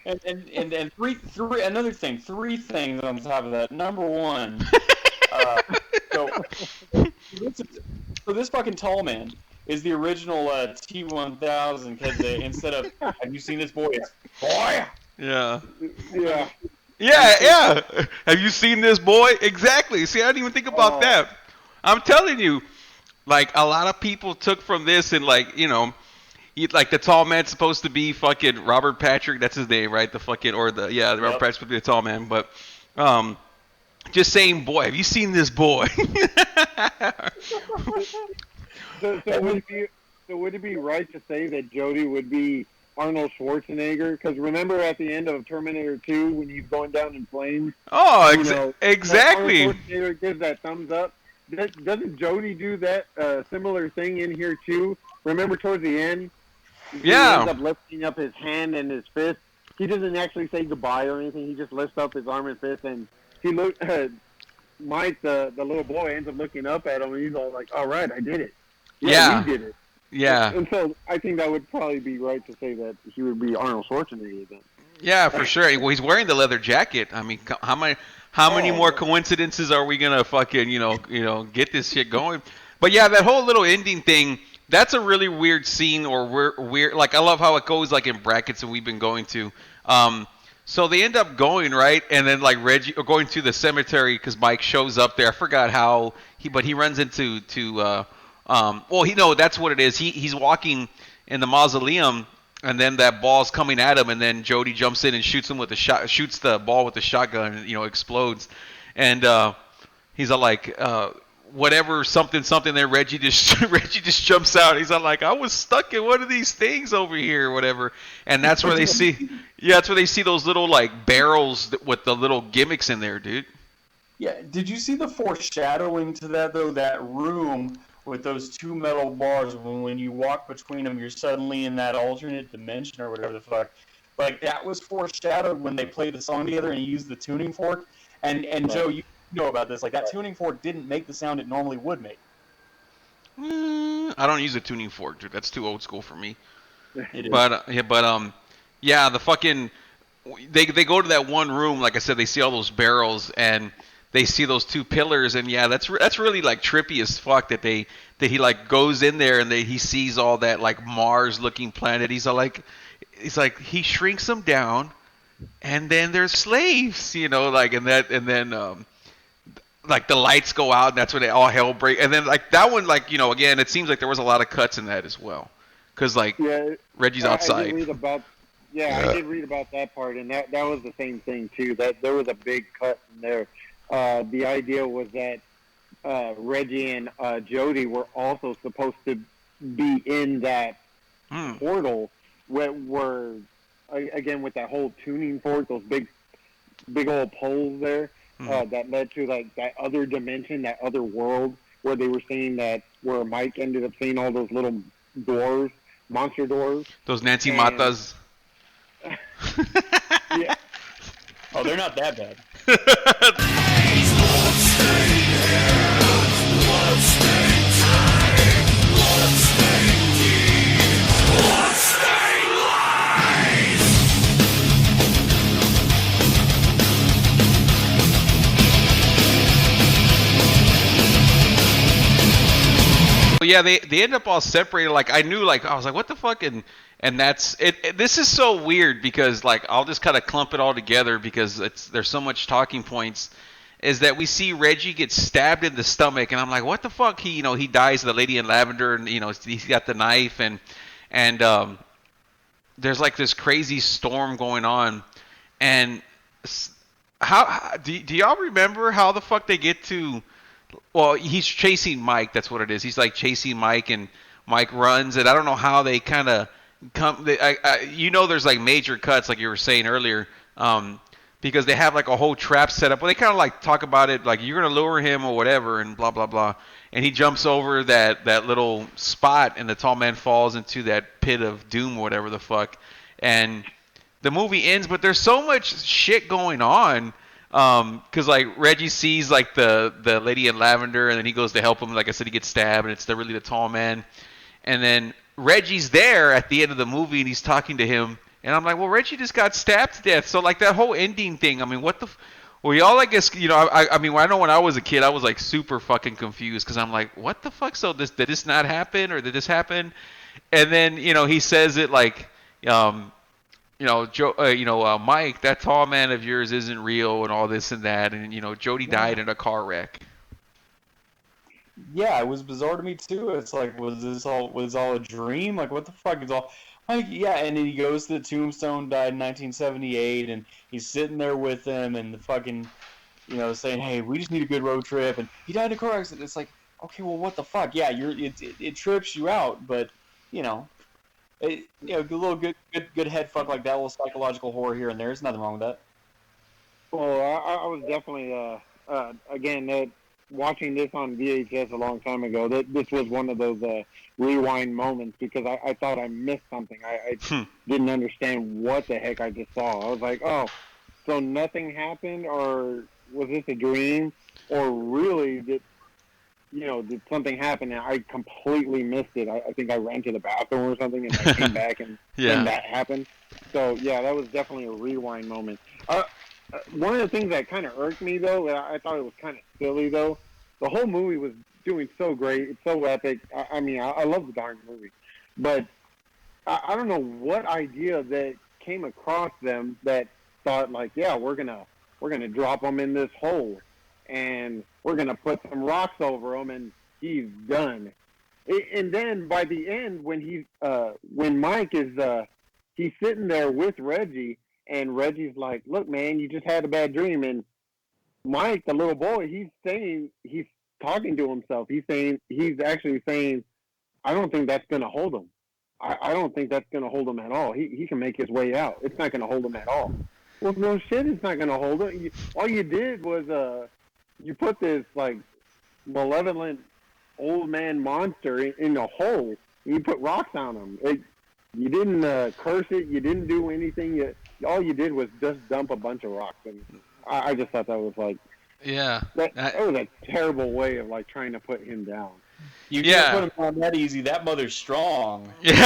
And three another thing, three things on top of that. Number one, so this fucking tall man is the original T1000 because instead of have you seen this boy? It's boy. Yeah. Yeah. Yeah. Have you seen this boy? Exactly. See, I didn't even think about that. I'm telling you, like a lot of people took from this and like like the tall man's supposed to be fucking Robert Patrick. That's his name, right? The fucking Robert Patrick's supposed to be the tall man, but just saying, boy, have you seen this boy? So would it be right to say that Jody would be Arnold Schwarzenegger? Because remember at the end of Terminator 2 when he's going down in flames? Oh, exactly. Arnold Schwarzenegger gives that thumbs up. Doesn't Jody do that similar thing in here too? Remember towards the end? He ends up lifting up his hand and his fist. He doesn't actually say goodbye or anything. He just lifts up his arm and fist, and Mike, the little boy, ends up looking up at him, and he's all like, "All right, I did it. Yeah, we did it." Yeah. And so I think that would probably be right to say that he would be Arnold Schwarzenegger then. Yeah, for sure. Well, he's wearing the leather jacket. I mean, how many more coincidences are we gonna fucking get this shit going? But yeah, that whole little ending thing. That's a really weird scene, or weird. Like I love how it goes like in brackets, and we've been going to. So they end up going right, and then like Reggie or going to the cemetery because Mike shows up there. I forgot how he runs into that's what it is. He's walking in the mausoleum, and then that ball's coming at him, and then Jody jumps in and shoots the ball with the shotgun, and explodes, and he's all like. Whatever something there, Reggie just jumps out. He's like, I was stuck in one of these things over here or whatever. And that's where they see those little like barrels with the little gimmicks in there, dude. Yeah, did you see the foreshadowing to that though? That room with those two metal bars, when you walk between them, you're suddenly in that alternate dimension or whatever the fuck. Like that was foreshadowed when they played the song together and he used the tuning fork. And Joe, you know about this. Like that tuning fork didn't make the sound it normally would make. I don't use a tuning fork, dude. That's too old school for me. It is. But the fucking they go to that one room. Like I said, they see all those barrels and they see those two pillars. And yeah, that's really like trippy as fuck that he like goes in there and he sees all that like Mars looking planet. He's like he shrinks them down. And then there's slaves, like and then like the lights go out, and that's when all hell break. And then like that one, like again, it seems like there was a lot of cuts in that as well, because like Reggie's outside. I did read about that part, and that was the same thing too. That there was a big cut in there. The idea was that Reggie and Jody were also supposed to be in that portal where again with that whole tuning fork, those big old poles there that led to like that other dimension, that other world where they were saying that where Mike ended up seeing all those little doors, monster doors. Those Nancy And Matas. yeah, Oh, they're not that bad. Yeah, they end up all separated. Like I knew, like I was like, what the fuck, and that's it. This is so weird because like I'll just kind of clump it all together because there's so much talking points. Is that we see Reggie get stabbed in the stomach, and I'm like, what the fuck? He dies. The lady in lavender, and he's got the knife, and there's like this crazy storm going on, and how do y'all remember how the fuck they get to? Well, he's chasing Mike. That's what it is. He's like chasing Mike, and Mike runs, and I don't know how they kind of come. There's like major cuts, like you were saying earlier, because they have like a whole trap set up. Well, they kind of like talk about it, like you're gonna lure him or whatever, and blah blah blah. And he jumps over that little spot, and the tall man falls into that pit of doom or whatever the fuck. And the movie ends, but there's so much shit going on. Cause like Reggie sees like the lady in lavender, and then he goes to help him. Like I said, he gets stabbed, and it's really the tall man. And then Reggie's there at the end of the movie, and he's talking to him. And I'm like, well, Reggie just got stabbed to death. So like that whole ending thing. I mean, what the? Well, y'all, I guess I mean, I know when I was a kid, I was like super fucking confused because I'm like, what the fuck? So did this not happen, or did this happen? And then he says it like, Mike, that tall man of yours isn't real, and all this and that, and Jody died in a car wreck. Yeah, it was bizarre to me too. It's like, was all a dream? Like, what the fuck is all? Like, yeah, and then he goes to the tombstone, died in 1978, and he's sitting there with them, and the fucking, saying, hey, we just need a good road trip, and he died in a car accident. It's like, okay, well, what the fuck? Yeah, it trips you out, but a little good head fuck like that, a little psychological horror here and there. There's nothing wrong with that. well, I was definitely again watching this on VHS a long time ago. This was one of those rewind moments because I thought I missed something. I didn't understand what the heck I just saw. I was like, oh, so nothing happened, or was this a dream, or really did something happen and I completely missed it? I think I ran to the bathroom or something and I came back and then that happened. So yeah, that was definitely a rewind moment. One of the things that kind of irked me though, I thought it was kind of silly though. The whole movie was doing so great. It's so epic. I love the darn movie, but I don't know what idea that came across them that thought like, yeah, we're gonna drop him in this hole, and we're gonna put some rocks over him, and he's done. And then by the end, when Mike is he's sitting there with Reggie, and Reggie's like, "Look, man, you just had a bad dream." And Mike, the little boy, he's talking to himself. He's actually saying, "I don't think that's gonna hold him. I don't think that's gonna hold him at all. He can make his way out. It's not gonna hold him at all." Well, no shit, it's not gonna hold it. All you did was you put this like malevolent old man monster in a hole, and you put rocks on him. You didn't curse it. You didn't do anything. All you did was just dump a bunch of rocks. And I just thought that was like, that was a terrible way of like trying to put him down. You can't put him on that easy. That mother's strong. Yeah.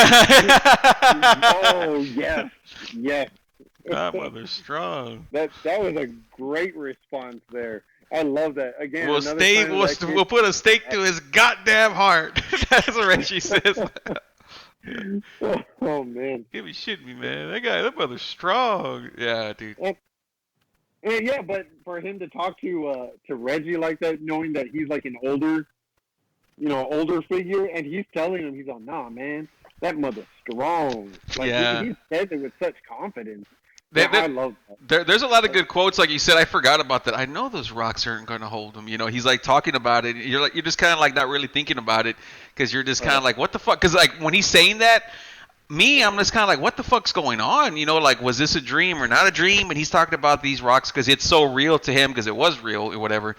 Oh yes. That mother's strong. That was a great response there. I love that. Again, we'll put a stake to his goddamn heart. That's what Reggie says. Oh man, you be shitting me, man. That mother's strong. Yeah, dude. Yeah, but for him to talk to Reggie like that, knowing that he's like an older figure, and he's telling him, he's like, "Nah, man, that mother's strong." Like he says it with such confidence. I love that. There's a lot of good quotes, like you said. I forgot about that. I know those rocks aren't going to hold him. He's like talking about it. You're just kind of like not really thinking about it because you're just kind of like, what the fuck? Because like when he's saying that, I'm just kind of like, what the fuck's going on? Like, was this a dream or not a dream? And he's talking about these rocks because it's so real to him because it was real or whatever.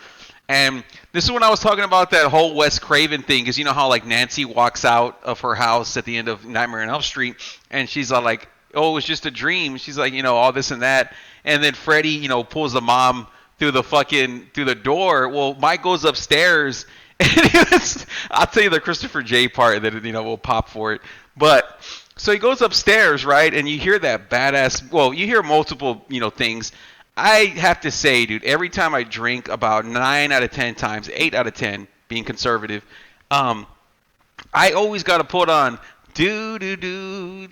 And this is when I was talking about that whole Wes Craven thing, because you know how like Nancy walks out of her house at the end of Nightmare on Elm Street, and she's all like, "Oh, it was just a dream." She's like, all this and that, and then Freddy, pulls the mom through the door. Well, Mike goes upstairs, and I'll tell you the Christopher J part that we'll pop for it, but. So he goes upstairs, right, and you hear that badass. Well, you hear multiple, things. I have to say, dude, every time I drink, about 9 out of 10 times, 8 out of 10, being conservative, I always got to put on do do do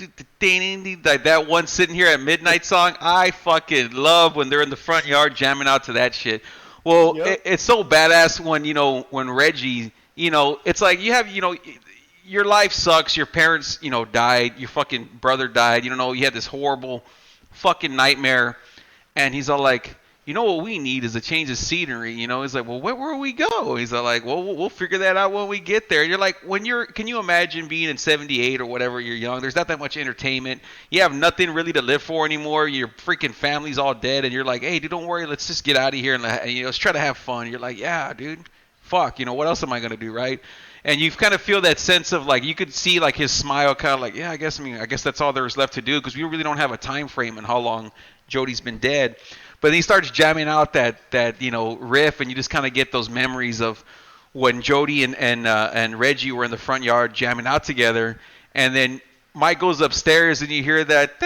like that one sitting here at midnight song. I fucking love when they're in the front yard jamming out to that shit. Well, Yep. it's so badass when when Reggie, it's like you have your life sucks. Your parents, died. Your fucking brother died. You had this horrible fucking nightmare, and he's all like, what we need is a change of scenery. He's like, well, where will we go? He's all like, well, we'll figure that out when we get there. And you're like, can you imagine being in '78 or whatever? You're young. There's not that much entertainment. You have nothing really to live for anymore. Your freaking family's all dead, and you're like, hey, dude, don't worry. Let's just get out of here and let's try to have fun. You're like, yeah, dude. Fuck. What else am I gonna do, right? And you kind of feel that sense of like you could see like his smile, kind of like, yeah, I guess that's all there is left to do, because we really don't have a time frame in how long Jody's been dead. But then he starts jamming out that riff, and you just kind of get those memories of when Jody and Reggie were in the front yard jamming out together, and then Mike goes upstairs and you hear that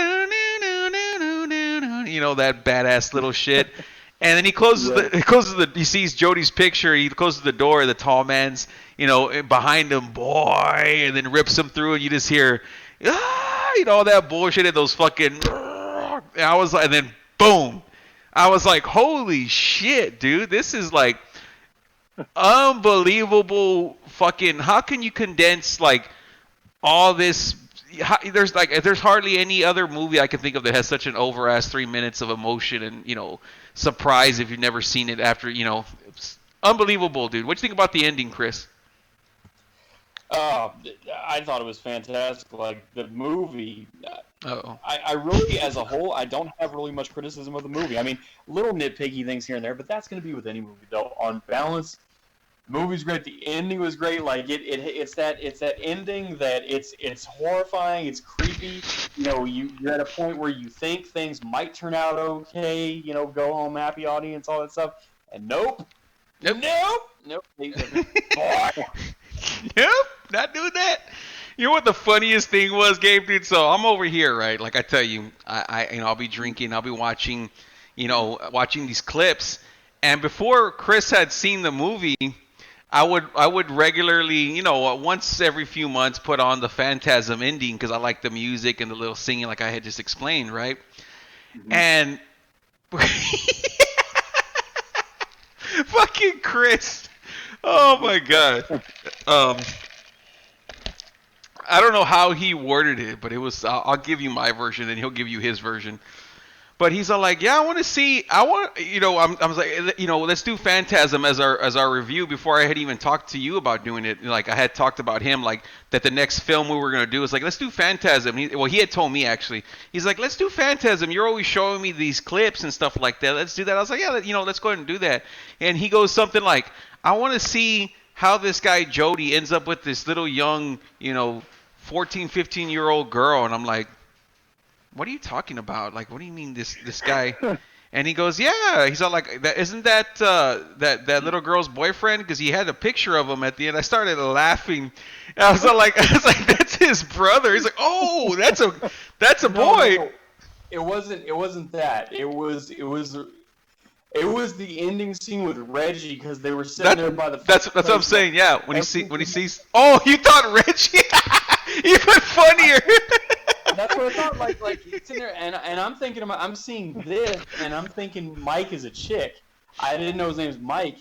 that badass little shit. And then he he sees Jody's picture. He closes the door. The tall man's, behind him, boy, and then rips him through, and you just hear, all that bullshit and those fucking. And I was like, and then boom, I was like, holy shit, dude, this is like unbelievable. Fucking, how can you condense like all this? There's hardly any other movie I can think of that has such an over-ass 3 minutes of emotion and surprise if you've never seen it after it's unbelievable, dude. What do you think about the ending, Chris? I thought it was fantastic. Like the movie, Oh, I really, as a whole, I don't have really much criticism of the movie. I mean, little nitpicky things here and there, but that's going to be with any movie, though. On balance, the movie's great. The ending was great. Like it's that ending that it's horrifying. It's creepy. You're at a point where you think things might turn out okay. Go home happy, audience, all that stuff. And nope. Boy. Yep, not doing that. You know what the funniest thing was, Gabe, dude? So I'm over here, right? Like I tell you, I'll be drinking, I'll be watching, watching these clips, and before Chris had seen the movie, I would regularly, once every few months, put on the Phantasm ending because I like the music and the little singing, like I had just explained, right? Mm-hmm. And fucking Chris, oh my god. I don't know how he worded it, but it was. I'll give you my version, and he'll give you his version. But he's all like, "Yeah, I want to see. I want, I was like, let's do Phantasm as our review before I had even talked to you about doing it. Like I had talked about him, like that the next film we were gonna do is like, let's do Phantasm. He had told me actually. He's like, let's do Phantasm. You're always showing me these clips and stuff like that. Let's do that. I was like, yeah, let's go ahead and do that. And he goes something like, I want to see how this guy Jody ends up with this little young, 14, 15-year-old girl. And I'm like, what are you talking about? Like, what do you mean this guy? And he goes, yeah. He's all like, isn't that that little girl's boyfriend? Because he had a picture of him at the end. I started laughing. And I was like, that's his brother. He's like, oh, that's a boy. No. It wasn't that. It was the ending scene with Reggie because they were sitting there by the. That's what I'm saying. Yeah, when he sees. Oh, you thought Reggie? Even funnier. That's what I thought. Like it's in there, and I'm thinking I'm seeing this, and I'm thinking Mike is a chick. I didn't know his name's Mike.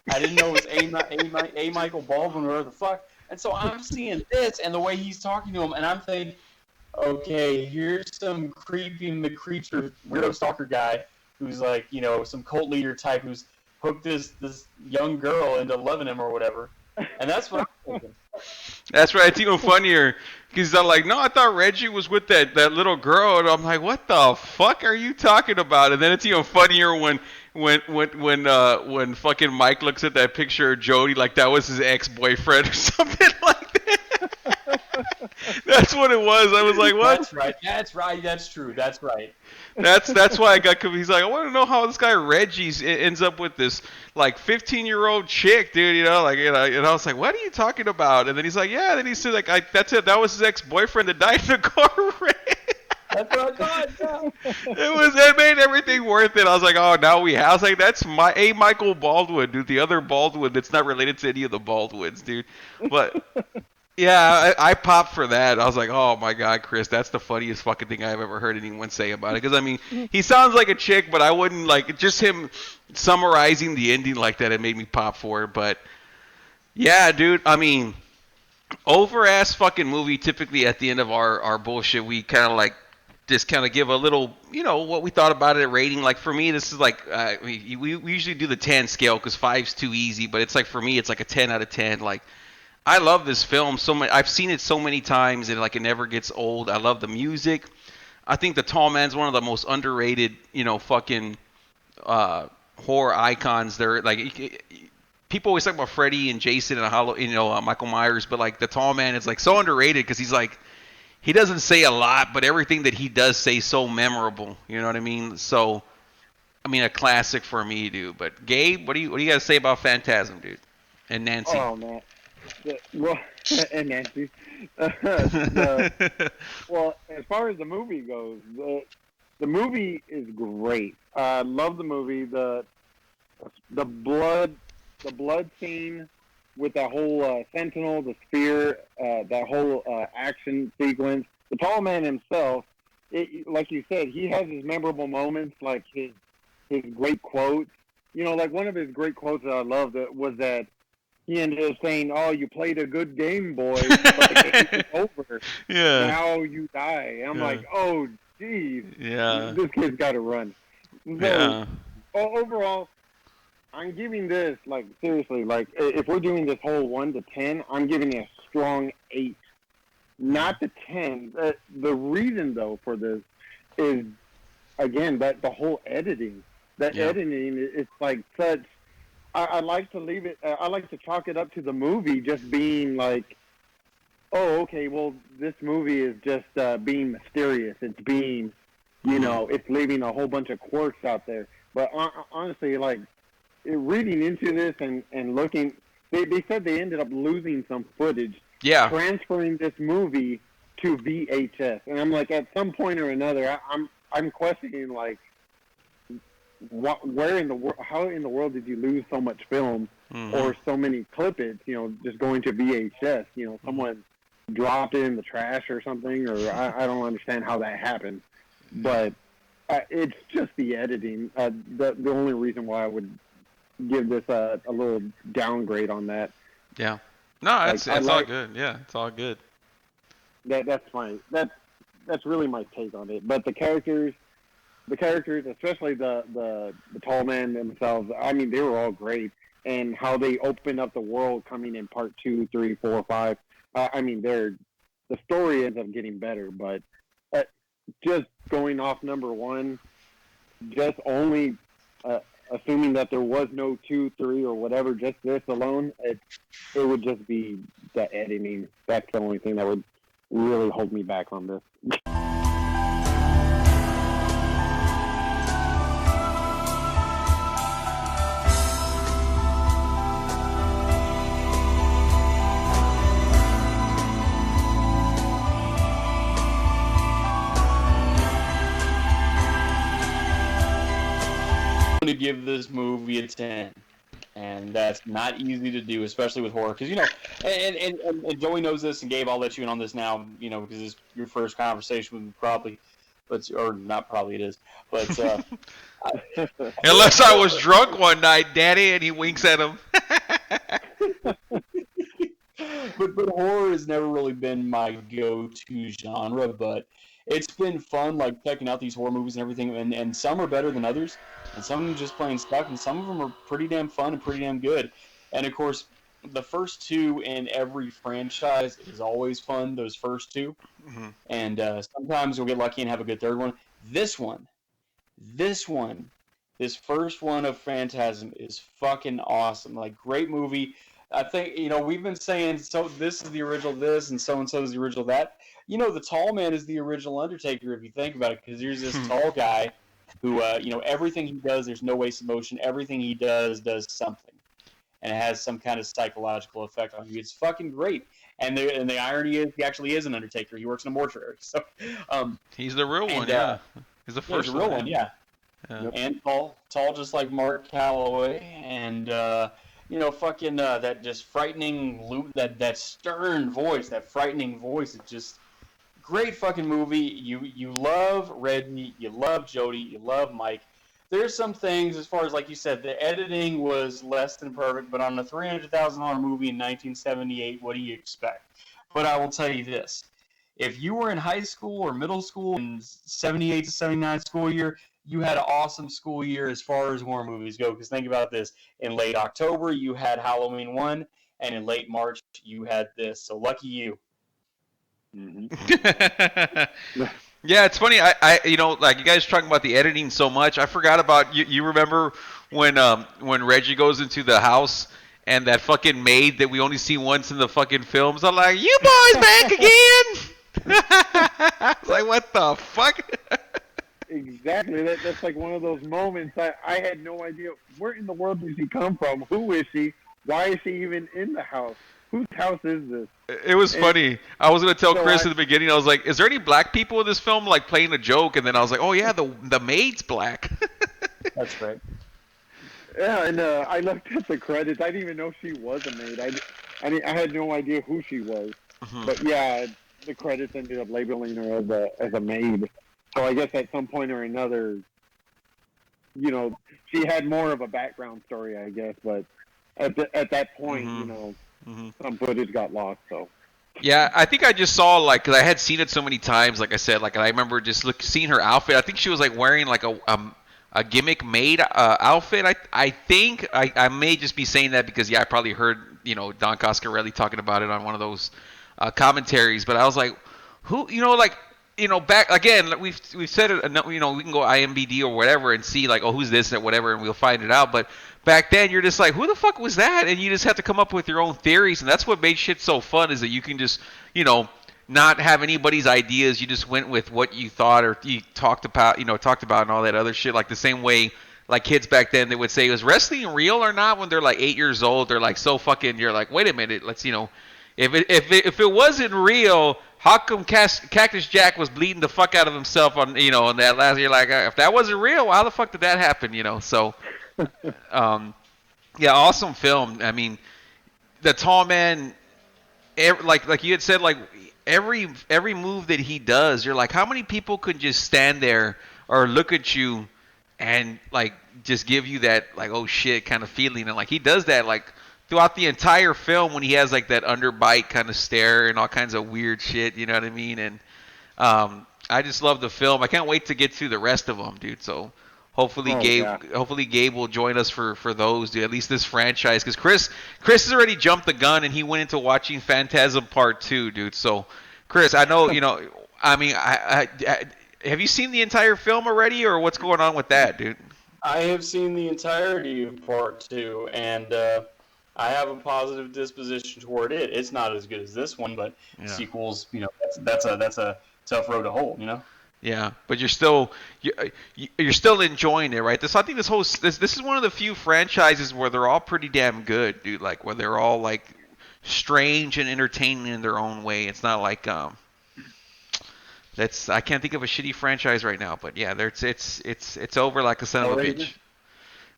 I didn't know it was A. Michael Baldwin or whatever the fuck. And so I'm seeing this, and the way he's talking to him, and I'm thinking, okay, here's some creepy McCreature weirdo stalker guy who's like, some cult leader type who's hooked this young girl into loving him or whatever. And that's what I'm thinking. That's right. It's even funnier because I'm like, no, I thought Reggie was with that little girl, and I'm like, what the fuck are you talking about? And then it's even funnier when when fucking Mike looks at that picture of Jody like that was his ex-boyfriend or something like that. That's what it was. I was like, what? That's right. That's right. That's true. That's right. That's why I got confused. He's like, I want to know how this guy Reggie ends up with this like 15-year-old chick, dude. You know, like and I was like, what are you talking about? And then he's like, yeah. Then he said like, that's it. That was his ex-boyfriend that died in a car wreck. That's what I thought. Yeah. It made everything worth it. I was like, oh, now we have. I was like, that's Michael Baldwin, dude. The other Baldwin that's not related to any of the Baldwins, dude. But yeah, I popped for that. I was like, oh my god, Chris, that's the funniest fucking thing I've ever heard anyone say about it. Because I mean, he sounds like a chick, but I wouldn't like just him summarizing the ending like that. It made me pop for it. But yeah, dude. I mean, over ass fucking movie. Typically at the end of our bullshit, we kind of like just kind of give a little, you know, what we thought about it rating. Like for me, this is like we usually do the 10 scale because 5's too easy, but it's like for me, it's like a 10 out of 10. Like I love this film so much. I've seen it so many times and like it never gets old. I love the music. I think the Tall Man's one of the most underrated, you know, fucking horror icons. They're like people always talk about Freddy and Jason and Michael Myers, but like the Tall Man is like so underrated because he's like he doesn't say a lot, but everything that he does say is so memorable. You know what I mean? So, I mean, a classic for me, dude. But Gabe, what do you got to say about Phantasm, dude? And Nancy. Oh man, well, and Nancy. Well, as far as the movie goes, the movie is great. I love the movie. The blood scene with that whole Sentinel, the spear, that whole action sequence. The Tall Man himself, like you said, he has his memorable moments, like his great quotes. You know, like one of his great quotes that I loved was that he ended up saying, "Oh, you played a good game, boy, but the game is over. Yeah. Now you die." And I'm like, "Oh, geez, Yeah. this kid's got to run." So, Yeah. overall, I'm giving this, like, seriously, like, if we're doing this whole 1 to 10, I'm giving it a strong 8. Not the 10. The reason, though, for this is, again, that the whole editing. That editing, it's like such... I like to leave it... I like to chalk it up to the movie just being like, oh, okay, well, this movie is just being mysterious. It's being, you know, it's leaving a whole bunch of quirks out there. But honestly, like, reading into this and looking, they said they ended up losing some footage, transferring this movie to VHS, and I'm like, at some point or another, I'm questioning, like, where in the world, how in the world did you lose so much film or so many clippets? You know, just going to VHS. You know, someone dropped it in the trash or something, or I don't understand how that happened, but it's just the editing. The only reason why I would give this a little downgrade on that. Yeah. No, it's all good. Yeah, it's all good. That's fine. That's really my take on it. But the characters, especially the Tall Man themselves, I mean, they were all great. And how they open up the world coming in part 2, 3, 4, 5. I mean, the story ends up getting better, but just going off number 1, just only assuming that there was no 2, 3, or whatever, just this alone, it would just be the editing. That's the only thing that would really hold me back on this. To give this movie a 10, and that's not easy to do, especially with horror, because, you know, and Joey knows this, and Gabe, I'll let you in on this now, you know, because it's your first conversation with me, probably, but, or not probably, it is, but unless I was drunk one night, Daddy, and he winks at him. but horror has never really been my go-to genre, but it's been fun, like, checking out these horror movies and everything, and some are better than others, and some of them just plain stuck, and some of them are pretty damn fun and pretty damn good. And, of course, the first 2 in every franchise is always fun, those first 2. And sometimes we'll get lucky and have a good third one. This one This first one of Phantasm is fucking awesome. Like, great movie. I think, we've been saying, so this is the original this, and so is the original that. The tall man is the original Undertaker, if you think about it, because here's this tall guy who, everything he does, there's no waste of motion. Everything he does something. And it has some kind of psychological effect on you. It's fucking great. And the irony is, he actually is an Undertaker. He works in a mortuary. So, He's the real one, and yeah. He's the yeah, he's first a real one. one, yeah. And tall just like Mark Calloway, and fucking that just frightening that stern voice, that frightening voice. It's just great fucking movie. You love Reggie, you love Jody, you love Mike. There's some things, as far as like you said, the editing was less than perfect, but on a $300,000 movie in 1978, what do you expect? But I will tell you this: if you were in high school or middle school in 78 to 79 school year, you had an awesome school year as far as horror movies go. Because think about this: in late October, you had Halloween 1, and in late March, you had this. So lucky you. Yeah, it's funny. Like you guys talking about the editing so much, I forgot about you. You remember when Reggie goes into the house and that fucking maid that we only see once in the fucking films? I'm like, you boys back again? I was like, what the fuck? Exactly. That's like one of those moments. I had no idea, where in the world did she come from? Who is she? Why is she even in the house? Whose house is this? It was funny. I was gonna tell So Chris at the beginning. I was like, "Is there any black people in this film?" Like playing a joke, and then I was like, "Oh yeah, the maid's black." That's right. Yeah, and I looked at the credits. I didn't even know she was a maid. I had no idea who she was. Mhm. But yeah, the credits ended up labeling her as a maid. So I guess at some point or another, she had more of a background story, I guess. But at that point, some footage got lost. So. Yeah, I think I just saw because I had seen it so many times. Like I said, I remember just seeing her outfit. I think she was like wearing like a gimmick maid outfit. I think I may just be saying that because I probably heard Don Coscarelli talking about it on one of those commentaries. But I was like, who back again, we've said it. We can go IMDb or whatever and see who's this or whatever, and we'll find it out. But back then, you're just like, who the fuck was that? And you just have to come up with your own theories, and that's what made shit so fun. Is that you can just not have anybody's ideas. You just went with what you thought or you talked about, and all that other shit. Like the same way, like kids back then, they would say, "Was wrestling real or not?" When they're like 8 years old, they're like so fucking. You're like, wait a minute, let's if it wasn't real, how come Cactus Jack was bleeding the fuck out of himself on on that last year? Like, if that wasn't real, how the fuck did that happen? So, yeah, awesome film. I mean, the tall man, like you had said, every move that he does, you're like, how many people could just stand there or look at you and just give you that oh shit kind of feeling, and he does that throughout the entire film when he has that underbite kind of stare and all kinds of weird shit, you know what I mean? And I just love the film. I can't wait to get to the rest of them, dude. So hopefully Gabe will join us for those, dude. At least this franchise, because Chris has already jumped the gun and he went into watching Phantasm Part 2, dude. So Chris, I know I mean, have you seen the entire film already, or what's going on with that, dude? I have seen the entirety of Part 2, and I have a positive disposition toward it. It's not as good as this one, but sequels, that's a tough road to hoe, Yeah, but you're still enjoying it, right? I think this is one of the few franchises where they're all pretty damn good, dude. Where they're all strange and entertaining in their own way. It's not I can't think of a shitty franchise right now, but yeah, it's over like a son of a bitch.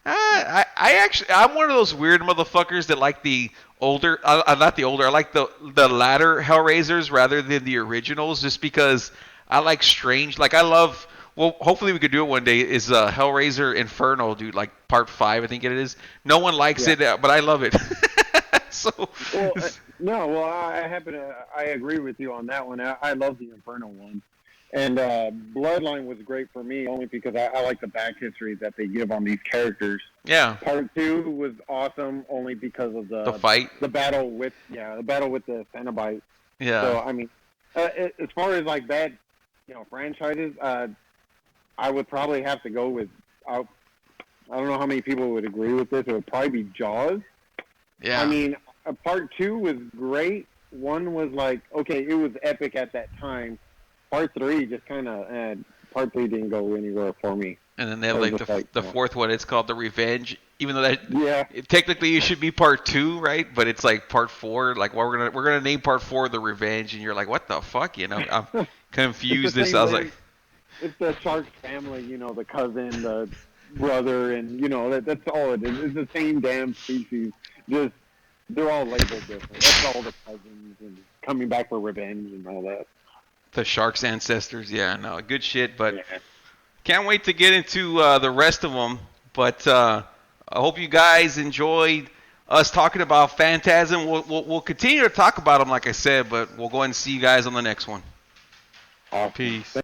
I'm one of those weird motherfuckers that like the older, not the older, I like the latter Hellraisers rather than the originals, just because I like strange, I love, well, hopefully we could do it one day, is Hellraiser Inferno, dude, part 5, I think it is. No one likes it, but I love it. So. Well, I agree with you on that one. I love the Inferno one. And Bloodline was great for me only because I like the back history that they give on these characters. Yeah. Part 2 was awesome only because of the fight, the battle with the Cenobite. Yeah. So I mean, as far as bad, franchises, I would probably have to go with I don't know how many people would agree with this. It would probably be Jaws. Yeah. I mean, part 2 was great. 1 was like, okay, it was epic at that time. Part 3 just kind of, part 3 didn't go anywhere for me. And then they have like the fourth one. It's called The Revenge. Even though that technically it should be part 2, right? But it's like part 4. Like, well, we're gonna name part 4 The Revenge, and you're like, what the fuck? You know, I'm confused. I was like, it's the Shark's family. You know, the cousin, the brother, and you know that's all it is. It's the same damn species. Just they're all labeled different. That's all the cousins and coming back for revenge and all that. The Shark's ancestors. Yeah, no, good shit. But can't wait to get into the rest of them. But I hope you guys enjoyed us talking about Phantasm. We'll continue to talk about them, like I said, but we'll go ahead and see you guys on the next one. Awesome. Peace.